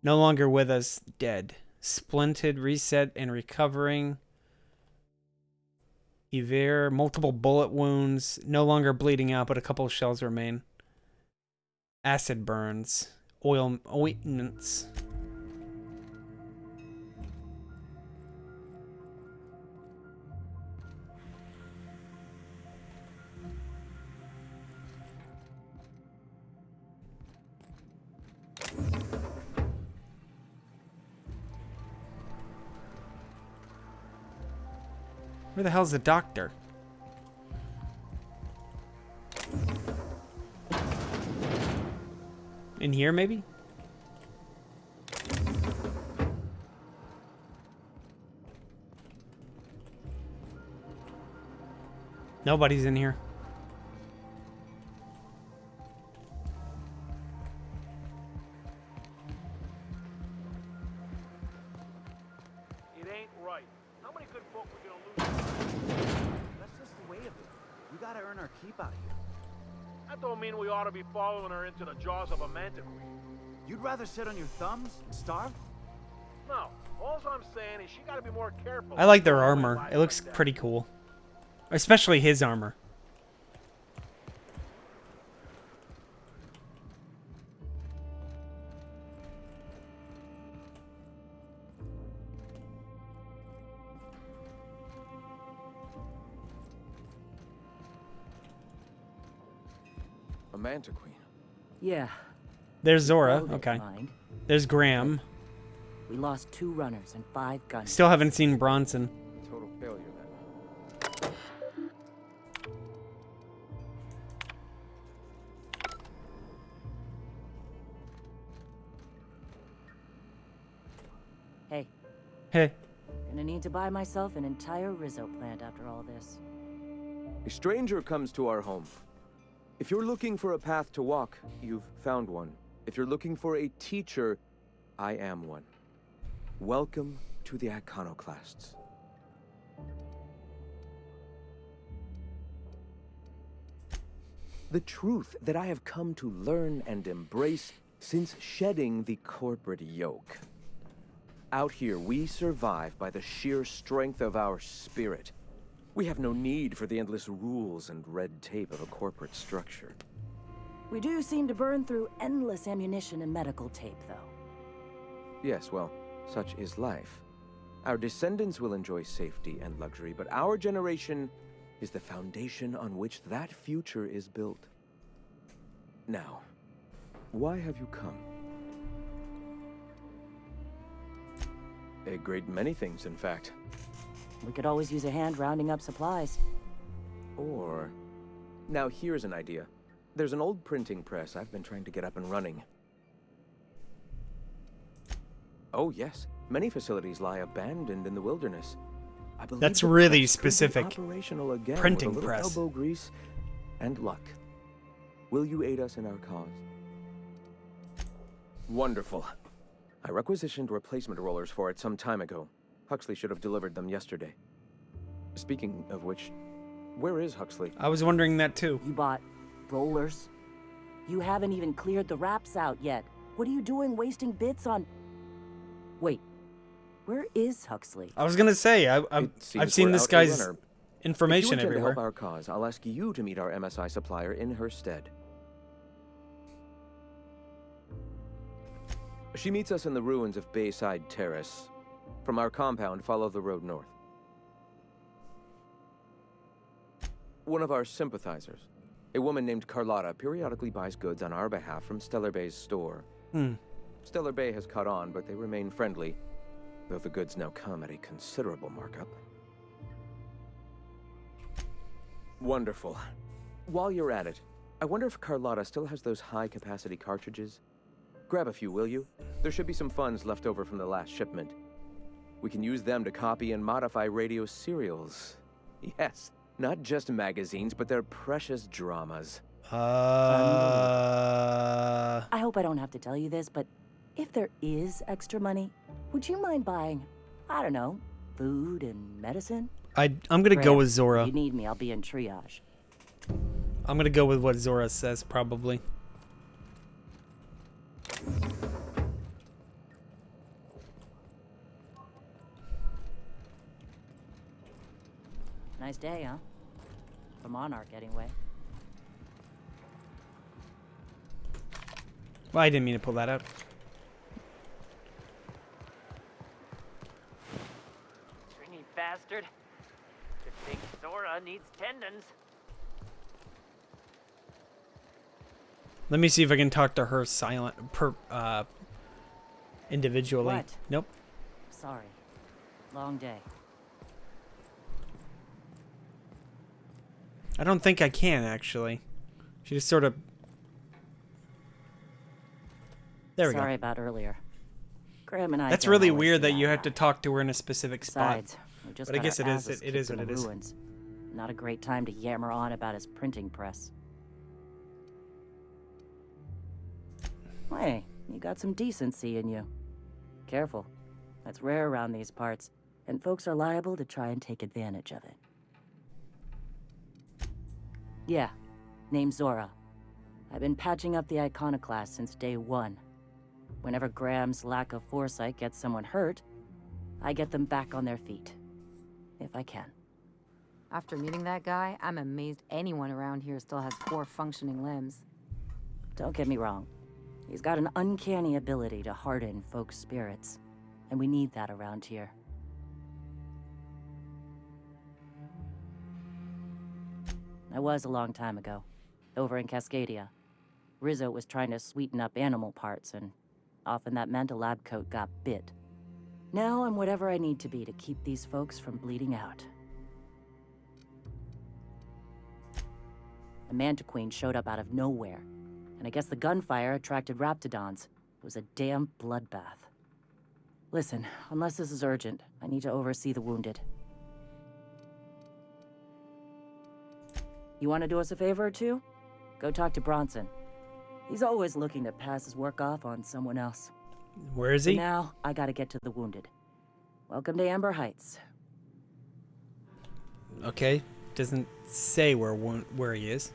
[SPEAKER 1] No longer with us. Dead. Splinted, reset, and recovering. Evere, multiple bullet wounds. No longer bleeding out, but a couple of shells remain. Acid burns. Oil ointments. Where the hell's the doctor? In here, maybe? Nobody's in here.
[SPEAKER 15] It ain't right. How many good folk we gonna lose?
[SPEAKER 12] That's just the way of it. We gotta earn our keep out here.
[SPEAKER 15] That don't mean we ought to be following her into the jaws of a manta queen.
[SPEAKER 12] You'd rather sit on your thumbs and starve?
[SPEAKER 15] No. All I'm saying is she gotta be more careful.
[SPEAKER 1] I like their armor. It looks pretty cool. Especially his armor.
[SPEAKER 4] A manta queen.
[SPEAKER 22] Yeah.
[SPEAKER 1] There's Zora.
[SPEAKER 22] Flo didn't
[SPEAKER 1] Okay.
[SPEAKER 22] mind.
[SPEAKER 1] There's Graham.
[SPEAKER 4] We lost 2 runners and 5 guns.
[SPEAKER 1] Still haven't seen Bronson.
[SPEAKER 22] Total failure then.
[SPEAKER 4] Hey.
[SPEAKER 1] Hey.
[SPEAKER 4] Gonna need to buy myself an entire Rizzo plant after all this.
[SPEAKER 23] A stranger comes to our home. If you're looking for a path to walk, you've found one. If you're looking for a teacher, I am one. Welcome to the Iconoclasts. The truth that I have come to learn and embrace since shedding the corporate yoke. Out here, we survive by the sheer strength of our spirit. We have no need for the endless rules and red tape of a corporate structure.
[SPEAKER 4] We do seem to burn through endless ammunition and medical tape, though.
[SPEAKER 23] Yes, well, such is life. Our descendants will enjoy safety and luxury, but our generation is the foundation on which that future is built. Now, why have you come? A great many things, in fact.
[SPEAKER 4] We could always use a hand rounding up supplies.
[SPEAKER 23] Or... Now here's an idea. There's an old printing press I've been trying to get up and running. Oh yes, many facilities lie abandoned in the wilderness. I believe
[SPEAKER 1] That's
[SPEAKER 23] the
[SPEAKER 1] really
[SPEAKER 23] press could be
[SPEAKER 1] specific.
[SPEAKER 23] Operational again
[SPEAKER 1] Printing
[SPEAKER 23] with a little
[SPEAKER 1] press.
[SPEAKER 23] elbow grease and luck. Will you aid us in our cause? Wonderful. I requisitioned replacement rollers for it some time ago. Huxley should have delivered them yesterday. Speaking of which, where is Huxley?
[SPEAKER 1] I was wondering that too.
[SPEAKER 4] You bought rollers? You haven't even cleared the wraps out yet. What are you doing wasting bits on... Wait, where is Huxley?
[SPEAKER 1] I was gonna say, I've seen this guy's information
[SPEAKER 23] if you intend
[SPEAKER 1] everywhere.
[SPEAKER 23] to help our cause, I'll ask you to meet our MSI supplier in her stead. She meets us in the ruins of Bayside Terrace. From our compound, follow the road north. One of our sympathizers, a woman named Carlotta, periodically buys goods on our behalf from Stellar Bay's store. Stellar Bay has caught on, but they remain friendly, though the goods now come at a considerable markup. Wonderful. While you're at it, I wonder if Carlotta still has those high-capacity cartridges? Grab a few, will you? There should be some funds left over from the last shipment. We can use them to copy and modify radio serials. Yes, not just magazines, but their precious dramas.
[SPEAKER 4] I hope I don't have to tell you this, but if there is extra money, would you mind buying, I don't know, food and medicine?
[SPEAKER 1] I'm gonna go with Zora.
[SPEAKER 4] If you need me, I'll be in triage.
[SPEAKER 1] I'm gonna go with what Zora says, probably.
[SPEAKER 4] Nice day, huh? For Monarch, anyway.
[SPEAKER 1] Well, I didn't mean to pull that out.
[SPEAKER 11] Stringy bastard. The big Zora needs tendons.
[SPEAKER 1] Let me see if I can talk to her individually.
[SPEAKER 4] What?
[SPEAKER 1] Nope.
[SPEAKER 4] Sorry. Long day.
[SPEAKER 1] I don't think I can, actually. She just sort of... There we go.
[SPEAKER 4] Sorry about earlier. Graham and I.
[SPEAKER 1] That's
[SPEAKER 4] don't
[SPEAKER 1] really
[SPEAKER 4] always
[SPEAKER 1] weird
[SPEAKER 4] see
[SPEAKER 1] that you
[SPEAKER 4] eye
[SPEAKER 1] have to talk to her in a specific
[SPEAKER 4] Besides,
[SPEAKER 1] spot.
[SPEAKER 4] we just
[SPEAKER 1] But I
[SPEAKER 4] got
[SPEAKER 1] guess
[SPEAKER 4] our
[SPEAKER 1] it
[SPEAKER 4] asses
[SPEAKER 1] is
[SPEAKER 4] kicked
[SPEAKER 1] what
[SPEAKER 4] in
[SPEAKER 1] it
[SPEAKER 4] the
[SPEAKER 1] is.
[SPEAKER 4] ruins. Not a great time to yammer on about his printing press. Hey, you got some decency in you. Careful. That's rare around these parts, and folks are liable to try and take advantage of it. Yeah, name's Zora. I've been patching up the Iconoclast since day one. Whenever Graham's lack of foresight gets someone hurt, I get them back on their feet. If I can.
[SPEAKER 17] After meeting that guy, I'm amazed anyone around here still has 4 functioning limbs.
[SPEAKER 4] Don't get me wrong. He's got an uncanny ability to harden folks' spirits, and we need that around here. That was a long time ago, over in Cascadia. Rizzo was trying to sweeten up animal parts, and Often that meant a lab coat got bit. Now I'm whatever I need to be to keep these folks from bleeding out. A Mantiqueen showed up out of nowhere, and I guess the gunfire attracted Raptidons. It was a damn bloodbath. Listen, unless this is urgent, I need to oversee the wounded. You want to do us a favor or two? Go talk to Bronson. He's always looking to pass his work off on someone else.
[SPEAKER 1] Where is he?
[SPEAKER 4] For now, I gotta get to the wounded. Welcome to Amber Heights.
[SPEAKER 1] Okay. Doesn't say where he is.